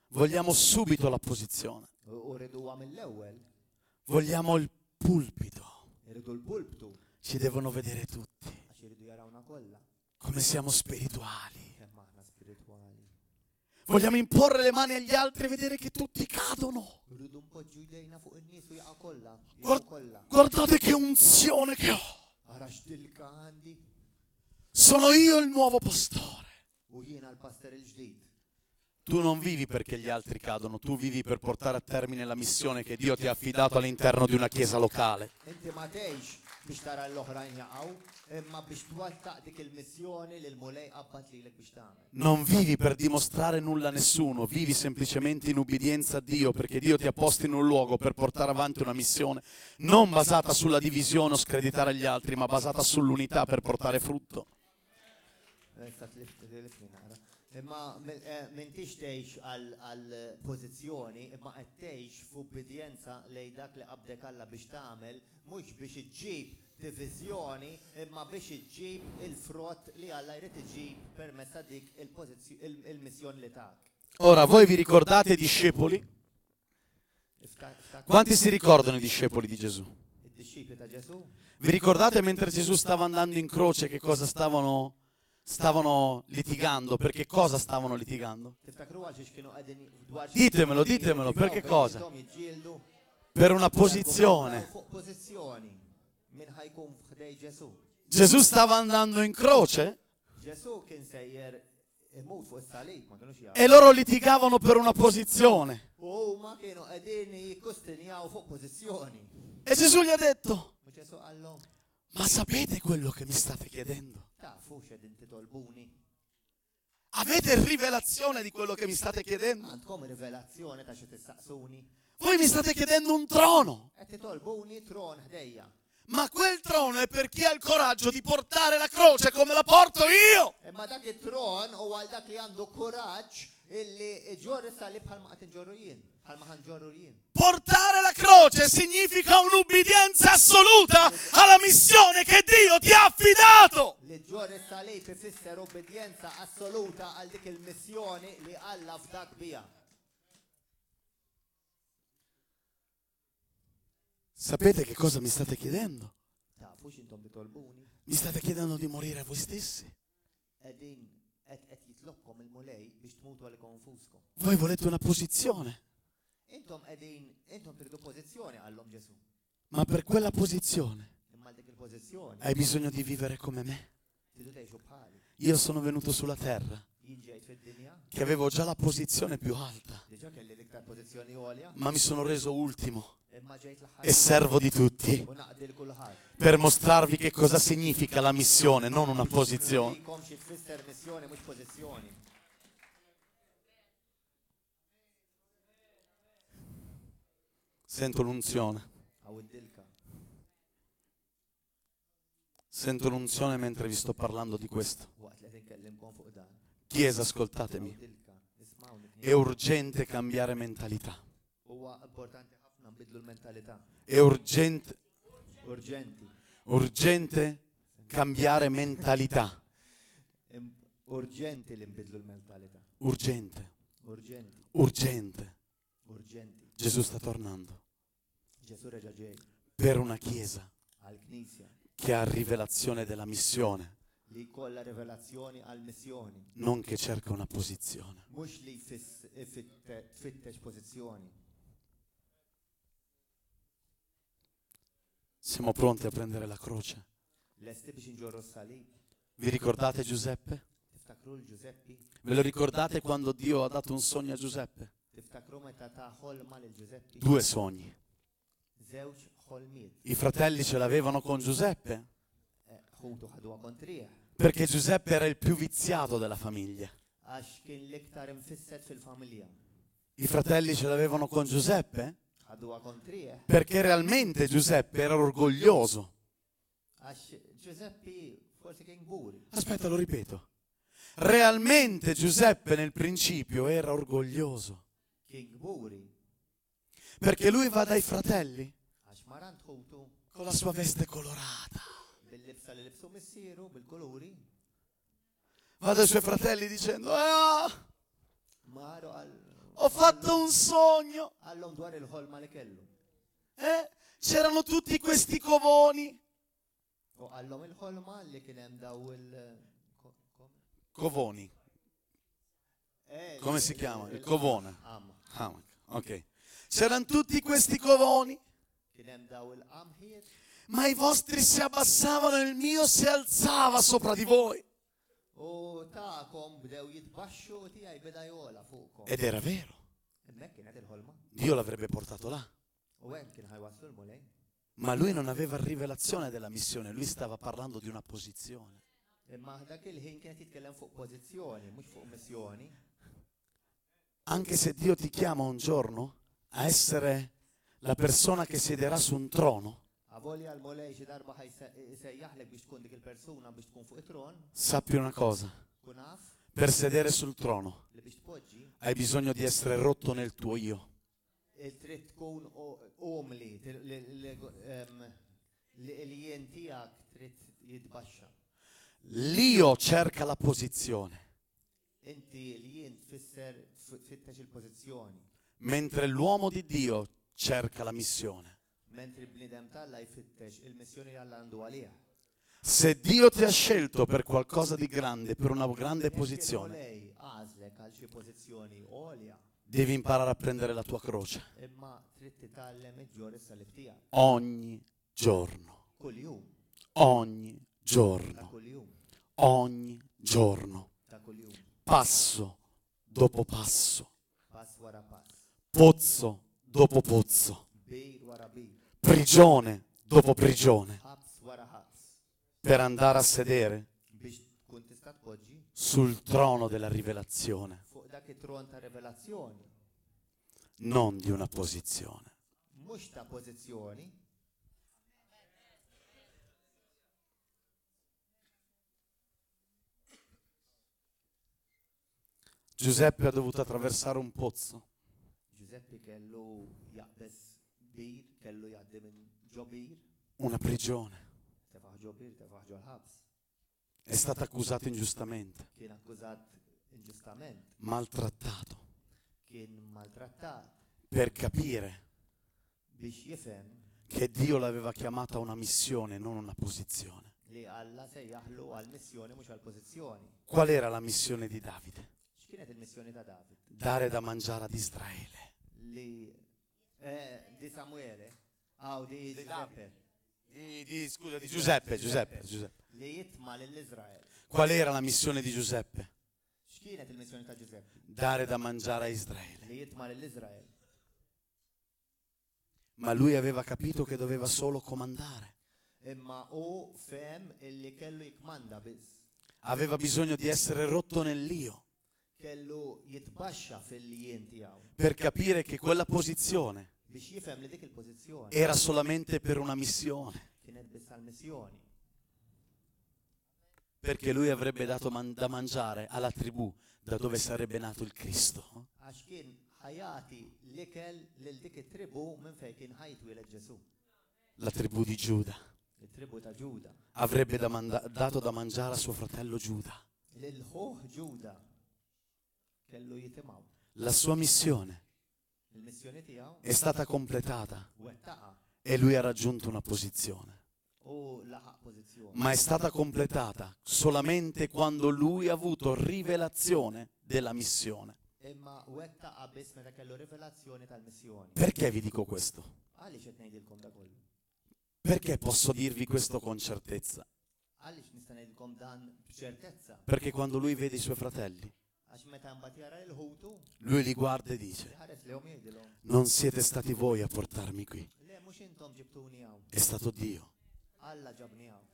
vogliamo subito la posizione, U rridu mill-ewwel, vogliamo il pulpito, iridu l-pulptu ci devono vedere tutti, għax iridu jarawna kollha. come siamo spirituali. Kemm aħna spiritwali. Vogliamo imporre le mani agli altri e vedere che tutti cadono. Rridu npoġġu jdejna fuq in-nies u jaqa' kollha. Guard- Jaqa' kollha. Guardate che unzione che ho. Ara x'tilka għandi Sono io il nuovo pastore. u jiena l-pastor il-ġdid. Tu non vivi perché gli altri cadono, tu vivi per portare a termine la missione che Dio ti ha affidato all'interno di una chiesa locale. Inti ma tgħix biex tara l-oħrajn jaqgħu, imma biex twattaq dik il-missjoni li l-mulej qabad lilek biex tagħmel. Non vivi per dimostrare nulla a nessuno, vivi semplicemente in ubbidienza a Dio perché Dio ti ha posto in un luogo per portare avanti una missione non basata sulla divisione o screditare gli altri, ma basata sull'unità per portare frutto. Imma m'intix tgħix għal pożizzjoni, imma qed tgħix f'ubbidjenza lejn dak li qabdek Alla biex tagħmel, mhux biex iġġib diviżjoni, imma biex iġġib il-frott li Alla jrid iġġib permezz ta' dik il-missjoni li tak. Ora, voi vi ricordate i discepoli? Quanti si ricordano i discepoli di Gesù? Id-disċipli ta' Ġesu? Vi ricordate mentre Gesù stava andando in croce che cosa stavano litigando? Perché cosa stavano litigando? Tiftakru għal xiex kienu qegħdin dwar Ditemelo, perché cosa? Jiġġieldu Per una posizione. fuq pożizzjoni min ħajkun f'ħdej Ġesu. Gesù stava andando in croce Ġesu kien sejjer imut fuq is-salib, ma kienux jafu. e loro litigavano per una posizione. U huma kienu qegħdin jikkustinjaw fuq pożizzjoni. E Gesù gli ha detto, U Ġesu qallhom, ma sapete quello che mi state chiedendo? tafu x'qegħdin titolbuni. Avete rivelazione di quello che mi state chiedendo? Għandkom rivelazzjoni ta' xi tistaqsuni. Voi mi state chiedendo un trono, Qed titolbuni tron ħdejja. ma quel trono è per chi ha il coraggio di portare la croce come la porto io. Imma dak it-tron u għal dak li għandu kuraġġ illi ġorri sali bħalma qed inġorru jien, bħalma ħanġorru jien. Portare la croce significa un'ubbidienza assoluta alla missione che Dio ti ha affidato. Li ġorri sali ifisser obbedjenza assoluta għal dik il-missjoni li Alla fdak bija. Sapete che cosa mi state chiedendo? Tafu x'intom bitolbuni? Mi state chiedendo di morire a voi stessi. Qegħdin qed jitlobkom il-mulej biex tmutu għalikom infuskom. Voi volete una posizione, Intom tridu pożizzjoni għallhom Ġesu. ma per quella posizione Imma dik il-pożizzjoni hai bisogno di vivere come me. tridu tgħixu bħali. Io sono venuto sulla terra Jien ġejt fid-dinja, che avevo già la posizione più alta, diġà kelli l-iktar pożizzjoni għolja, ma mi sono reso ultimo imma ġejt e l-ħar servo di tutti u naqdi l-kulħadd. per mostrarvi che cosa significa la missione, non una posizione. Kom xi tfisser missjoni mhux pożizzjoni. Sento l'unzione. Aw id-dilka. Sento l'unzione mentre vi sto parlando di questo. Waqt li qed inkellimkom fuq dan. Chiesa, Aw ascoltatemi. id-dilka. Ismawni. È urgente cambiare mentalità. Huwa importanti ħafna nbidlu l-mentalità. È urgente Urġenti. cambiare mentalità. Urġenti li nbidlu l-mentalità. Urgente, Urġenti. urgente. Urġenti. Gesù sta tornando Ġesu reġa' ġej per una chiesa għall-Knisja che ha rivelazione della missione, li jkollha rivelazzjoni għall-missjoni. non che cerca una posizione. Mhux li tfittex pożizzjoni. Siamo pronti a prendere la croce. Lesti biex inġorru s-salib. Vi ricordate Giuseppe? Tiftakru l-Giuseppi? Ve lo ricordate quando Dio ha dato un sogno a Giuseppe? Tiftakru meta ta' ħolma lil Giuseppi? 2 sogni. Żewġ ħolmiet. I fratelli ce l'avevano con Giuseppe Ħutu ħadwa kontrija. perché Giuseppe era il più viziato della famiglia. Għax kien l-iktar infisset fil-familja. I fratelli ce l'avevano con Giuseppe Ħadwa kontrija. perché realmente Giuseppe era orgoglioso. Għax Giuseppi forsi kien gburi. Aspetta, lo ripeto. Realmente Giuseppe nel principio era orgoglioso Kien gburi. perché lui va dai fratelli Għax marant ħutu con la sua veste colorata. bil-libsa li libsu missieru, bil-koluri. Va dai suoi fratelli dicendo: "Ah, Maru ho fatto un sogno. għallhom dwar il-ħolma li kellu. C'erano tutti questi covoni." U għallhom il-ħolma li kien hemm daw Covoni. Come si chiama? Il covone. Ah, ok. C'erano tutti questi covoni, Kien hemm daw il-qamħiet ma i vostri si abbassavano e il mio si alzava sopra di voi. u ta'kom bdew jitbaxxu u tiegħi beda jola fuqkom. Ed era vero. Hemmhekk kienet il-ħolma. Dio l'avrebbe portato là. U hemm kien ħajwaslu l-mulej. Ma lui non aveva rivelazione della missione, lui stava parlando di una posizione. Imma dak il-ħin kienet jitkellem fuq pożizzjoni, mhux fuq missjoni. Anche se Dio ti chiama un giorno a essere la persona che siederà su un trono, Avolja l-mulej xi darba ħajsejjaħlek biex tkun dik il-persuna biex tkun fuq it-tron, sappi una cosa, kun naf per sedere sul trono li biex tpoġġi hai bisogno di essere rotto nel tuo io. trid tkun umli li jien tiegħek trid jitbaxxa. L'io cerca la posizione, Inti li jien tfittex il-pożizzjoni, mentre l'uomo di Dio cerca la missione. mentri l-bniedem talla jfittex il-missjoni li Alla għandu għaliha. Se Dio ti ha scelto per qualcosa di grande, per una grande posizione, Lei għażlek għal xi pożizzjoni għolja, devi imparare a prendere la tua croce imma trid titgħallem iġġor is-salib tiegħek. ogni giorno, Kuljum, ogni ta' giorno, kuljum, ogni giorno, ta' kuljum, passo dopo passo, pass wara pass, pozzo dopo pozzo, bir wara bir, prigione dopo prigione, ħabs wara ħabs, per andare a sedere biex tkun tista' tpoġġi sul trono della rivelazione, fuq dak it-tron ta' rivelazzjoni, non di una posizione. mhux ta' pożizzjoni. Giuseppe ha dovuto attraversare un pozzo. Giuseppe kellu jaqbes bir, kellu jgħaddi minn ġobir, Una prigione. tefaħ ġobir, tefaħ ġol ħabs. È stato accusato ingiustamente, Kien akkużat inġustament, maltrattato, kien maltrattat per capire biex jifhem che Dio l'aveva chiamato a una missione, non una posizione. li Alla sejjaħlu għal missjoni mhux għal pożizzjoni. Qual era la missione di Davide? X'kienet il-missjoni ta' David? Dare da mangiare ad Israele. Li di Samuele, di Giuseppe, Scusa, di Giuseppe. li jitma lill-Iżrael. Qual era la missione di Giuseppe? X'kienet il-missjoni ta' Giuseppe? Dare da mangiare a Israele. Li jitma lill-Iżrael. Ma lui aveva capito che doveva solo comandare. Imma u fem illi kellu jikmanda biss. Aveva bisogno di essere rotto nell'io Kellu jitbaxxa fil-jien tiegħu per capire che quella posizione biex jifhem li dik il-pożizzjoni era solamente per una missione, kienet biss għall-missjoni. perché lui avrebbe dato da mangiare alla tribù da dove sarebbe nato il Cristo. Għax kien ħajati l-ikel lil dik it-tribu minn fejn kien ħajtwieled Ġesu. La tribù di Giuda Il-tribu ta' Ġuda. avrebbe dato da mangiare a suo fratello Giuda. Lil-ħuħ Ġuda kellu jitimgħu. La sua missione Il-missjoni tiegħu è stata completata wettaqa e lui ha raggiunto una posizione, u laħaq pożizzjoni. ma è stata completata solamente quando lui ha avuto rivelazione della missione. Imma wettaqa biss meta kellu rivelazzjoni tal-missjoni. Perché vi dico questo? Għaliex qed ngħidilkom da kollu? Perché posso dirvi questo con certezza? Għaliex nista' ngħidilkom dan b'ċertezza? Perché quando lui vede i suoi fratelli, Għax meta mbagħad jara l-ħutu, lui li guarda e dice: ħares lehom jgħidilhom. non siete stati voi a portarmi qui, Le mhux intom ġibtuni hawn, è stato Dio. Alla ġabni hawn.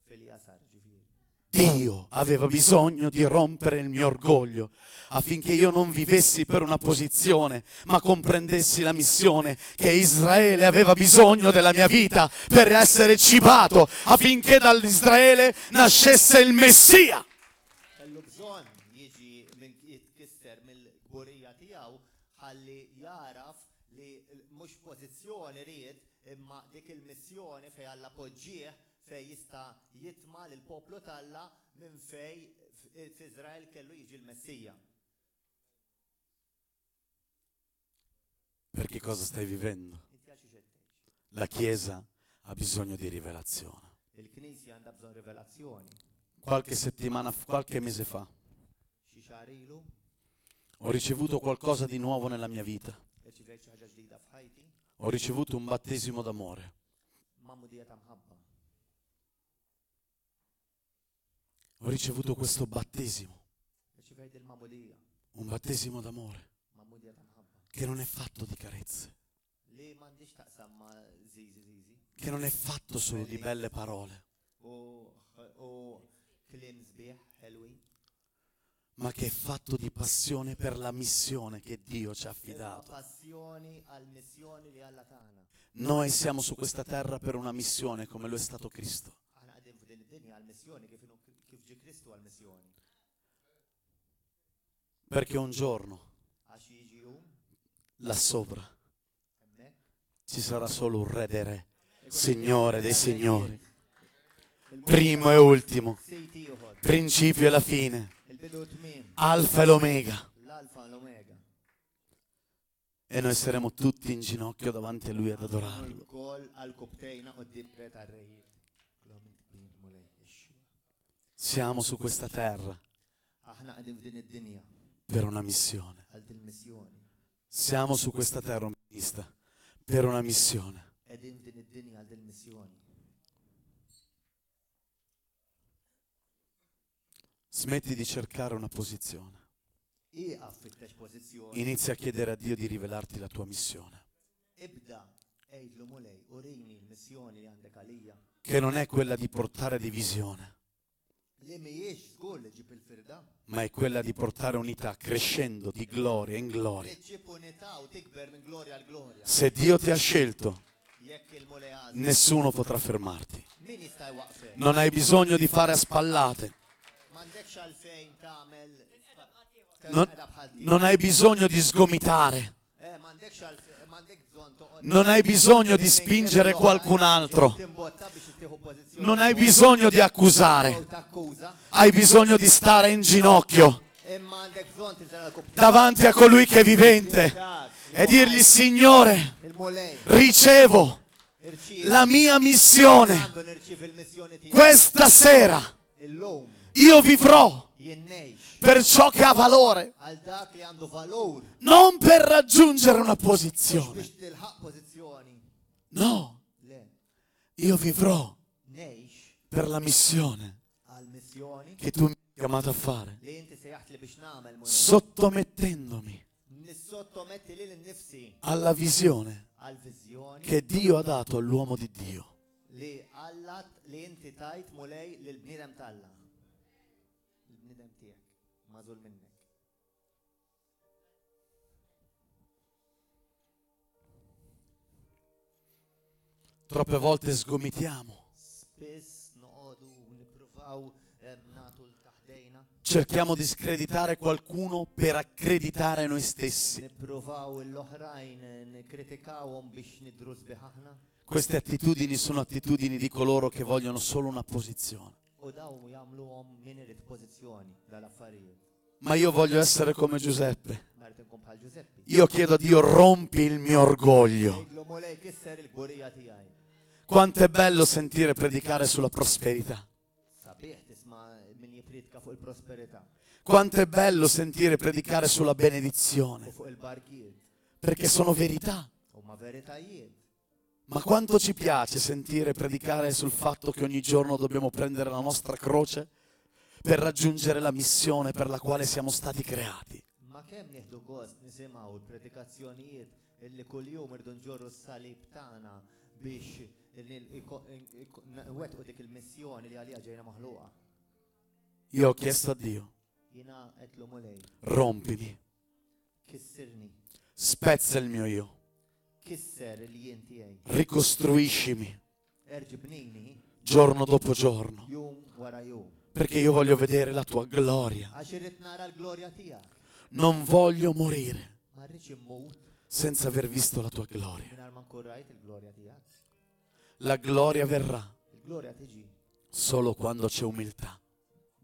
Fil-jasar ġifieri. Dio aveva bisogno di rompere il mio orgoglio affinché io non vivessi per una posizione, ma comprendessi la missione che Israele aveva bisogno della mia vita per essere cibato, affinché dall'Israele nascesse il Messia. Kellu bżonn jiġi jitkisser mill-gburija tiegħu ħalli jaraf li mhux pożizzjoni ried imma dik il-missjoni fejn Alla poġġih fejn jista' jitma' lil poplu talla minn fejn f'Iżrael kellu jiġi l-Messija. Perché cosa stai vivendo? Inti għax ixed tgħix. La Chiesa ha bisogno di rivelazione. Il-Knisja għandha bżonn rivelazzjoni. Qualche mese fa, Xi xahar ilu ho ricevuto qualcosa di nuovo nella mia vita. irċivejt xi ħaġa ġdida f'ħajti, Ho ricevuto un battesimo d'amore. mamudija ta' mħabba. Ho ricevuto questo battesimo, Irċivejt il-mamudija, un battesimo d'amore, mamudija ta' mħabba. che non è fatto di carezze, Li m'għandix taqsam ma' zizi che non è fatto solo di belle parole, u kliem sbieħ ħelwin. ma che è fatto di passione per la missione che Dio ci ha affidato. Passjoni għal missjoni li Alla tagħna. Noi siamo su questa terra per una missione come lo è stato Cristo. Aħna qegħdin f'din id-dinja għal missjoni kif ġie Kristu għal missjoni. Perché un giorno, Għax jiġi jum là sopra, hemmhekk ci sarà solo un re dei re, Signore dei signori, primo e ultimo, sejt ieħor, principio e la fine, il-bidu tmiem, Alfa e l'Omega. l-alfa l-omega. E noi saremo tutti in ginocchio davanti a Lui ad adorarlo. Kol għal kubtejna qudiem re tar-rejiet. Klom kbir mulej ix-xua. Siamo su questa terra Aħna qegħdin f'din id-dinja per una missione. għal din missjoni. Siamo su questa terra umanista per una missione. Qegħdin f'din id-dinja għal din missjoni. Smetti di cercare una posizione. Iqaf fit-tex pożizzjoni. Inizia a chiedere a Dio di rivelarti la tua missione, Ibda għejdlu mulej urini l-missjoni li għandek għalija. che non è quella di portare divisione, Li mhijiex żgur li ġib il-firda. ma è quella di portare unità crescendo di gloria in gloria. Li ġib unità u tikber minn glorja għal glorja. Se Dio ti ha scelto, Jekk il-mulej għażel. nessuno potrà fermarti. Min jista' jwaqfek? Non hai bisogno di fare a spallate, M'għandekx għalfejn tagħmel Non hai bisogno di sgomitare. m'għandekx għalfejn m'għandek bżonn toqgħod. Non hai bisogno di spingere qualcun altro. Non hai bisogno di accusare. Hai bisogno di stare in ginocchio davanti a colui che è vivente e dirgli: Signore, ricevo la mia missione. Questa sera io vivrò per ciò che ha valore, non per raggiungere una posizione. No, io vivrò per la missione che tu mi hai chiamato a fare, sottomettendomi alla visione che Dio ha dato all'uomo di Dio. Troppe volte sgomitiamo. Cerchiamo di screditare qualcuno per accreditare noi stessi. Queste attitudini sono attitudini di coloro che vogliono solo una posizione. Ma io voglio essere come Giuseppe. Io chiedo a Dio: rompi il mio orgoglio. Quanto è bello sentire predicare sulla prosperità. Quanto è bello sentire predicare sulla benedizione. Perché sono verità. Ma quanto ci piace sentire predicare sul fatto che ogni giorno dobbiamo prendere la nostra croce per raggiungere la missione per la quale siamo stati creati. Ma kemm nieħdu gost nisimgħu l-predikazzjonijiet illi kuljum irdu nġorru s-salib tagħna biex wettqu dik il-missjoni li għaliha ġejna maħluqa. Io ho chiesto a Dio: Jiena qedlu mulej, rompimi, kissirni, spezza il mio io, kisser il-jien tiegħi, ricostruiscimi erġibnini giorno dopo giorno, jum wara jum. perché io voglio vedere la tua gloria. Għax irid nara l-glorja tiegħek. Non voglio morire Ma rridx immut senza aver visto la tua gloria. mingħajr ma nkun rajt il-glorja tiegħek. La gloria verrà Il-glorja tiġi solo quando c'è umiltà.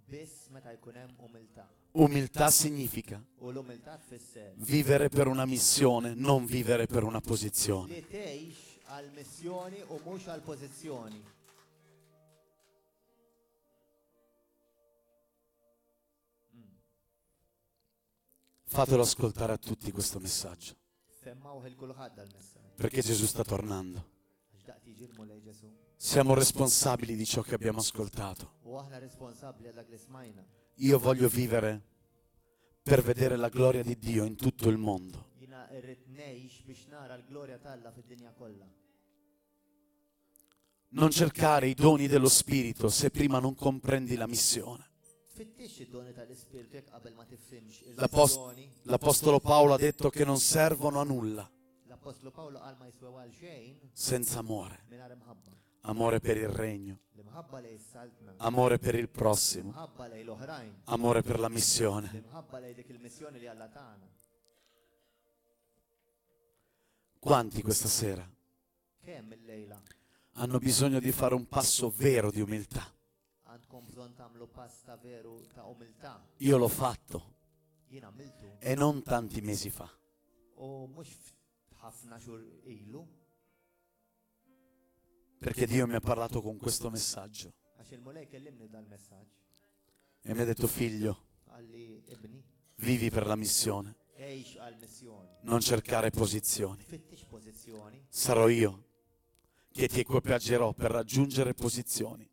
biss meta jkun hemm umiltà. Umiltà significa U l-umiltà tfisser vivere per una missione, non vivere per una posizione. li tgħix għal missjoni u mhux għal pożizzjoni. Fatelo ascoltare a tutti questo messaggio, Femmawh il-kulħadd dal-messaġġ. perché Gesù sta tornando. Għax daqt jiġi l-mulej Ġesu. Siamo responsabili di ciò che abbiamo ascoltato. U aħna responsabbli għal dak li smajna. Io voglio vivere per vedere la gloria di Dio in tutto il mondo. Jiena rrid ngħix biex nara l-glorja tagħha fid-dinja kollha. Non cercare i doni dello Spirito se prima non comprendi la missione. Tfittix id-doni tal-Ispirtu jekk qabel ma tifhimx L'Apostolo il-missjoni. l'Apostolo Paolo ha detto che non servono a nulla L-Apostolu Pawlu qal ma jiswew għal xejn senza amore. mingħajr imħabba. Amore per il regno, L-imħabba lej s-saltna. amore per il prossimo, L-imħabba lej l-oħrajn. amore per la missione. L-imħabba lej dik il-missjoni li Alla tagħna. Quanti questa sera Kemm il-lejla hanno bisogno di fare un passo vero di umiltà? għandkom bżonn tagħmlu pass ta' veru ta' umiltà. Io l'ho fatto Jien għamiltu e non tanti mesi fa. u mhux ħafna xhur ilu Perché Dio mi ha parlato con questo messaggio għax il-mulej kellimni dal-messaġġ. e mi ha detto: figlio, Għalli ibni vivi per la missione, għejx għal-missjoni. non cercare posizioni. Fittix pożizzjoni. Sarò io che ti equipaggerò per raggiungere posizioni,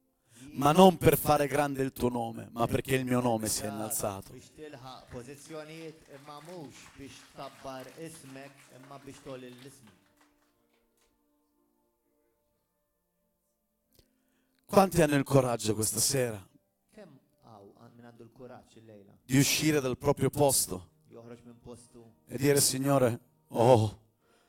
ma non per fare grande il tuo nome, ma perché il mio nome si è innalzato. Biex tilħaq pożizzjonijiet imma mhux biex tabbar ismek imma biex tolli l-ismi. Quanti hanno il coraggio questa sera Kemm min għandu l-kuraġġ il-lejla di uscire dal proprio posto joħroġ minn postu e dire: Signore, oh,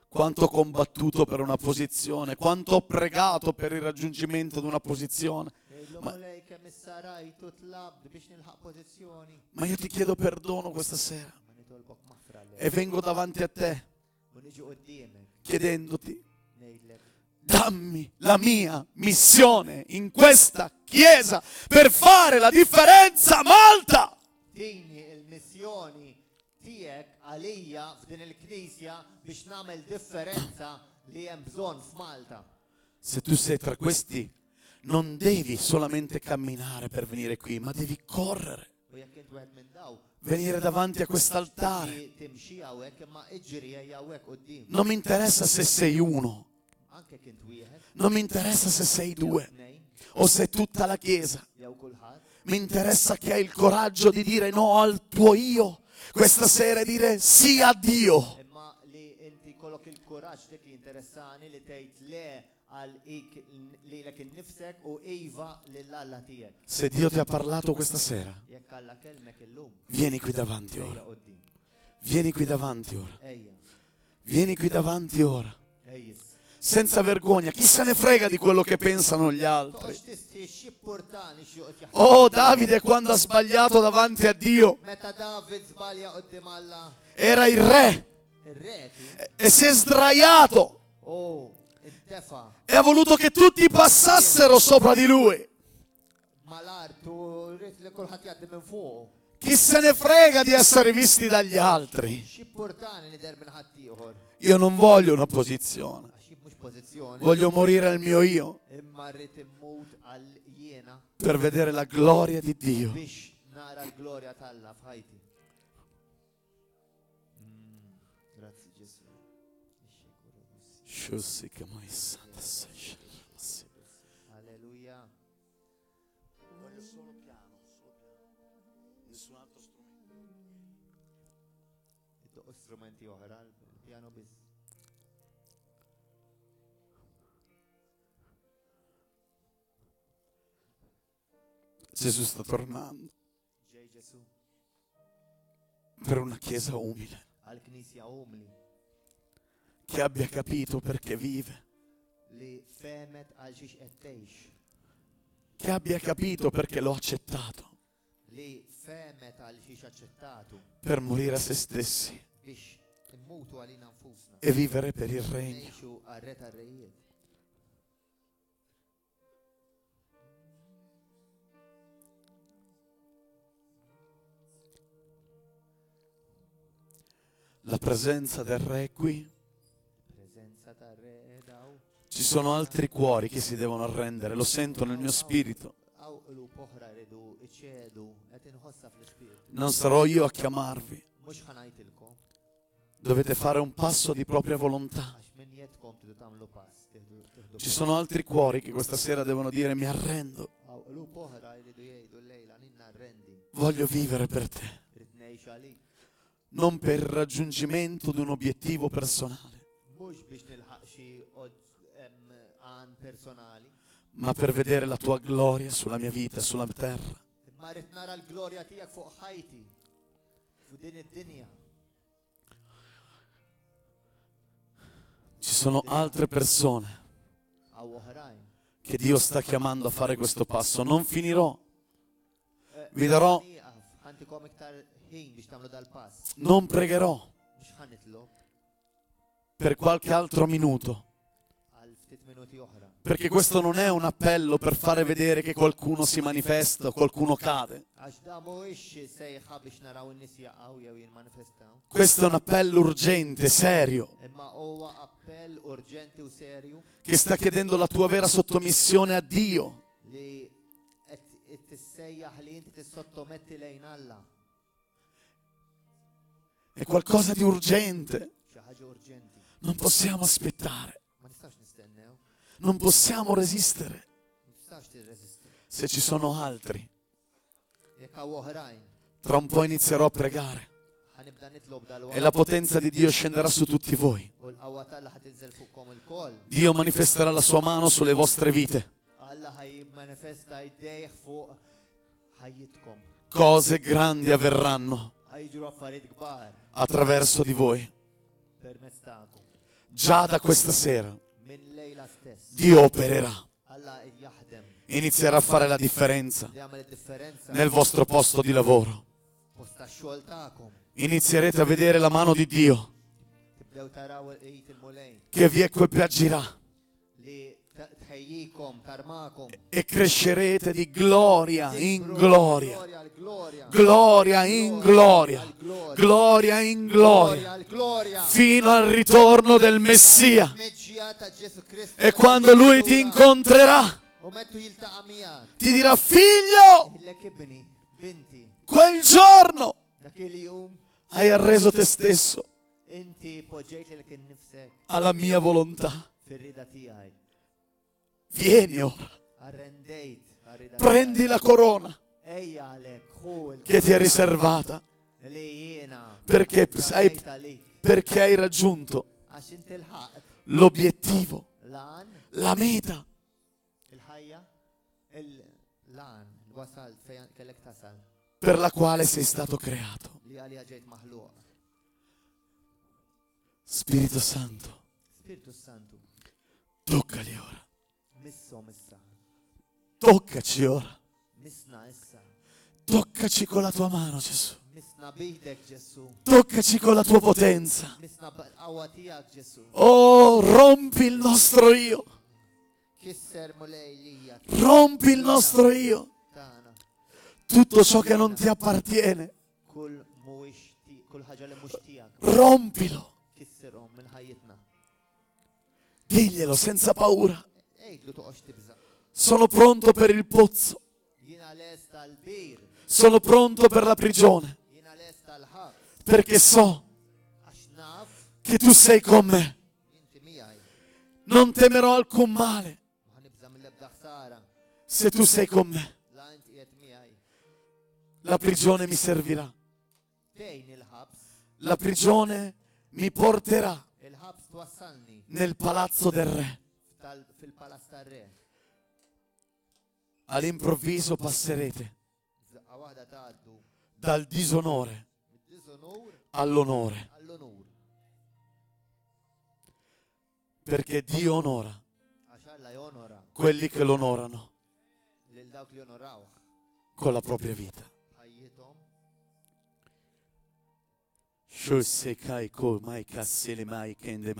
quanto ho combattuto per una posizione, quanto ho pregato per il raggiungimento di una posizione, Jgħidlu mulej kemm issa rajtu tlabd biex nilħaq pożizzjoni. Ma io ti chiedo perdono questa sera Ma nitolbok maħfra e vengo davanti a te u niġi quddiemek chiedendoti: ngħidlek dammi la mia missione in questa chiesa per fare la differenza a Malta. tini il-missjoni tiegħek għalija f'din il-Knisja biex nagħmel differenza li hemm bżonn f'Malta. Se tu sei tra questi, non devi solamente camminare per venire qui, ma devi correre, U jekk int wieħed minn daw venire davanti a quest'altare. timxi hawnhekk imma iġri hawnhekk quddiem. Non mi interessa se sei uno, Anke kint wieħed, non mi interessa se sei due tnejn, o se tutta la chiesa. jew kulħadd. Mi interessa che hai il coraggio di dire no al tuo io questa sera e dire sì a Dio. Imma li inti kollok il-kuraġġ dik li interessani li tgħid le għal lilek innifsek u iva lill-Alla tiegħek. Se Dio ti ha parlato questa sera, Jekk Alla kelmek illum, vieni qui davanti ejja ora. quddiem. Vieni qui davanti ora. Ejja, Vieni qui davanti ora. ejja. Senza vergogna. Chi se ne frega di quello che pensano gli altri? Toqgħodx tisti x'importani x'joqgħod jaħseb. Oh, Davide quando ha sbagliato davanti a Dio Meta David żbalja quddiem Alla, era il re ir-reti, e si è sdraiato intefa' e ha voluto che tutti passassero sopra di lui. mal-artu rrid li kulħadd jgħaddi minn fuq. Chi se ne frega di essere visti dagli altri? X'importani li der minn ħadd ieħor. Io non voglio una posizione, Għax mhux pożizzjoni. voglio morire al mio io Imma rrid immut għal jiena per vedere la gloria di Dio. biex nara l-glorja tal-Alla f'ħajti. Grazzi Ġesu. Shusika mai santa sesha. Alleluja. Voglio solo piano, nessun altro strumento. Iddoq strumenti oħra, il-pjano biss. Gesù sta tornando Ġej Ġesu per una chiesa umile, għal-Knisja umli che abbia capito perché vive, li femet għal xiex qed tgħix, che abbia capito perché l'ho accettato, li femet għal xiex aċċettatu per morire a se stessi biex immutu għalina nfusna. e vivere per il regno. Ngħixu għar-Re tar-Rejiet. La presenza del re qui. Preżenza tar-Re daw. Ci sono altri cuori che si devono arrendere, lo sento nel mio spirito. Aw qlub oħra jridu iċedu qed inħossha fl-ispirtu. Non sarò io a chiamarvi, Mhux ħanajtilkom dovete fare un passo di propria volontà. għax minn jedkom tidu tagħmlu pass, tieħdu Ci sono altri cuori che questa sera devono dire mi arrendo, Aw qlub oħra jridu jgħidu lejla ninna rrendi, voglio vivere per te, rid ngħix għalik. non per il raggiungimento di un obiettivo personale, Mhux biex nilħaq xi għan personali, ma per vedere la tua gloria sulla mia vita, sulla terra. imma rrid nara l-glorja tiegħek fuq ħajti, f'din id-dinja. Ci sono altre persone Aw oħrajn. che Dio sta chiamando a fare questo passo. Non finirò, vi darò, Ħantikom iktar ħin biex tagħmlu dal-pass. non pregherò Mhux ħanitlob per qualche altro minuto, għal ftit minuti oħra. perché questo non è un appello per fare vedere che qualcuno si manifesta o qualcuno cade. Għax da mhuwiex sejħa biex naraw in-nies jaqgħu jew jinmanifestaw. Questo è un appello urgente, serio, Imma huwa appell urġenti u serju che sta chiedendo la tua vera sottomissione a Dio. li qed tissejjaħ li inti tissottometti lejn Alla. È qualcosa di urgente. Xi ħaġa urġenti. Non possiamo aspettare, Ma nistax nistennew, non possiamo resistere. ma nistax tirreżisti. Se ci sono altri, Jekk hawn oħrajn, tra un po' inizierò a pregare ħanibda nitlob dal e la potenza di Dio scenderà su tutti voi. u l-qawwa tal-Alla ħatinżel fuqkom il-koll. Dio manifesterà la sua mano sulle vostre vite. Alla ħajmanifesta jdejh fuq ħajjitkom. Cose grandi avverranno Ħajġru affarijiet kbar attraverso di voi. permezz tagħkom. Già da questa sera Minn lejla stess. Dio opererà Alla jaħdem inizierà a fare la differenza jagħmel id-differenza nel vostro posto di lavoro. posta x-xogħol tagħkom. Inizierete a vedere la mano di Dio Tibdew taraw il-qid il-mulejn che vi equipaggerà li tħejjikom, tarmakom. e crescerete di gloria in gloria, Gloria al gloria. gloria in gloria, gloria in gloria, Al gloria. fino al ritorno del Messia. Meġġija ta' Ġesu Kristu. E quando Lui ti incontrerà, U mettu jiltaqa' miegħek. ti dirà: figlio, Illek ibni, binti, quel giorno dak il-jum hai arreso te stesso inti poġġejt lilek innifsek alla mia volontà. fir-rida tiegħi. Vieni ora, Arrendejt għar-rida prendi la corona tiegħi. Ejja għalek, hu che ti è riservata li jiena perché prometta għalik. perché hai raggiunto Għax inti l-ħaq l'obiettivo, lan la meta il-ħajja il-lan wasal fejn kellek tasal per la quale sei stato creato. li għalija ġejt maħluq. Spirito Santo, Spiritu Santu, toccali ora, missom issa, toccaci ora, misna issa, toccaci con la tua mano, Gesù, misna bidek Ġesu, toccaci con la tua potenza. misna qawwa tiegħek Ġesu. Oh, rompi il nostro io, Kisser mulej lija rompi il nostro io, tagħna. tutto ciò che non ti appartiene, Kull ħaġa li mhux tiegħek rompilo, kisserhom minn ħajjitna. diglielo senza paura. Ejtlu toqgħodx tibża. Sono pronto per il pozzo, Jiena lesta l-bir, sono pronto per la prigione, jiena lesta l-ħabs, perché so għax naf che tu sei con me. inti miegħi. Non temerò alcun male Ma ħanibża mill-ebda ħsara, se tu sei con me. la inti qiegħed miegħi. La prigione mi servirà, Tejn il-ħabs, la prigione mi porterà il-ħabs twassalni nel palazzo del re. fil-palas tar-re. All'improvviso passerete Zaqqa waħda tgħaddu dal disonore mid-disonur all'onore, għall-onur. perché Dio onora Għax Alla jonora quelli che lo onorano lil dawk li jonoraw con la propria vita. ħajjithom. Shossekai ko mai kassele mai kende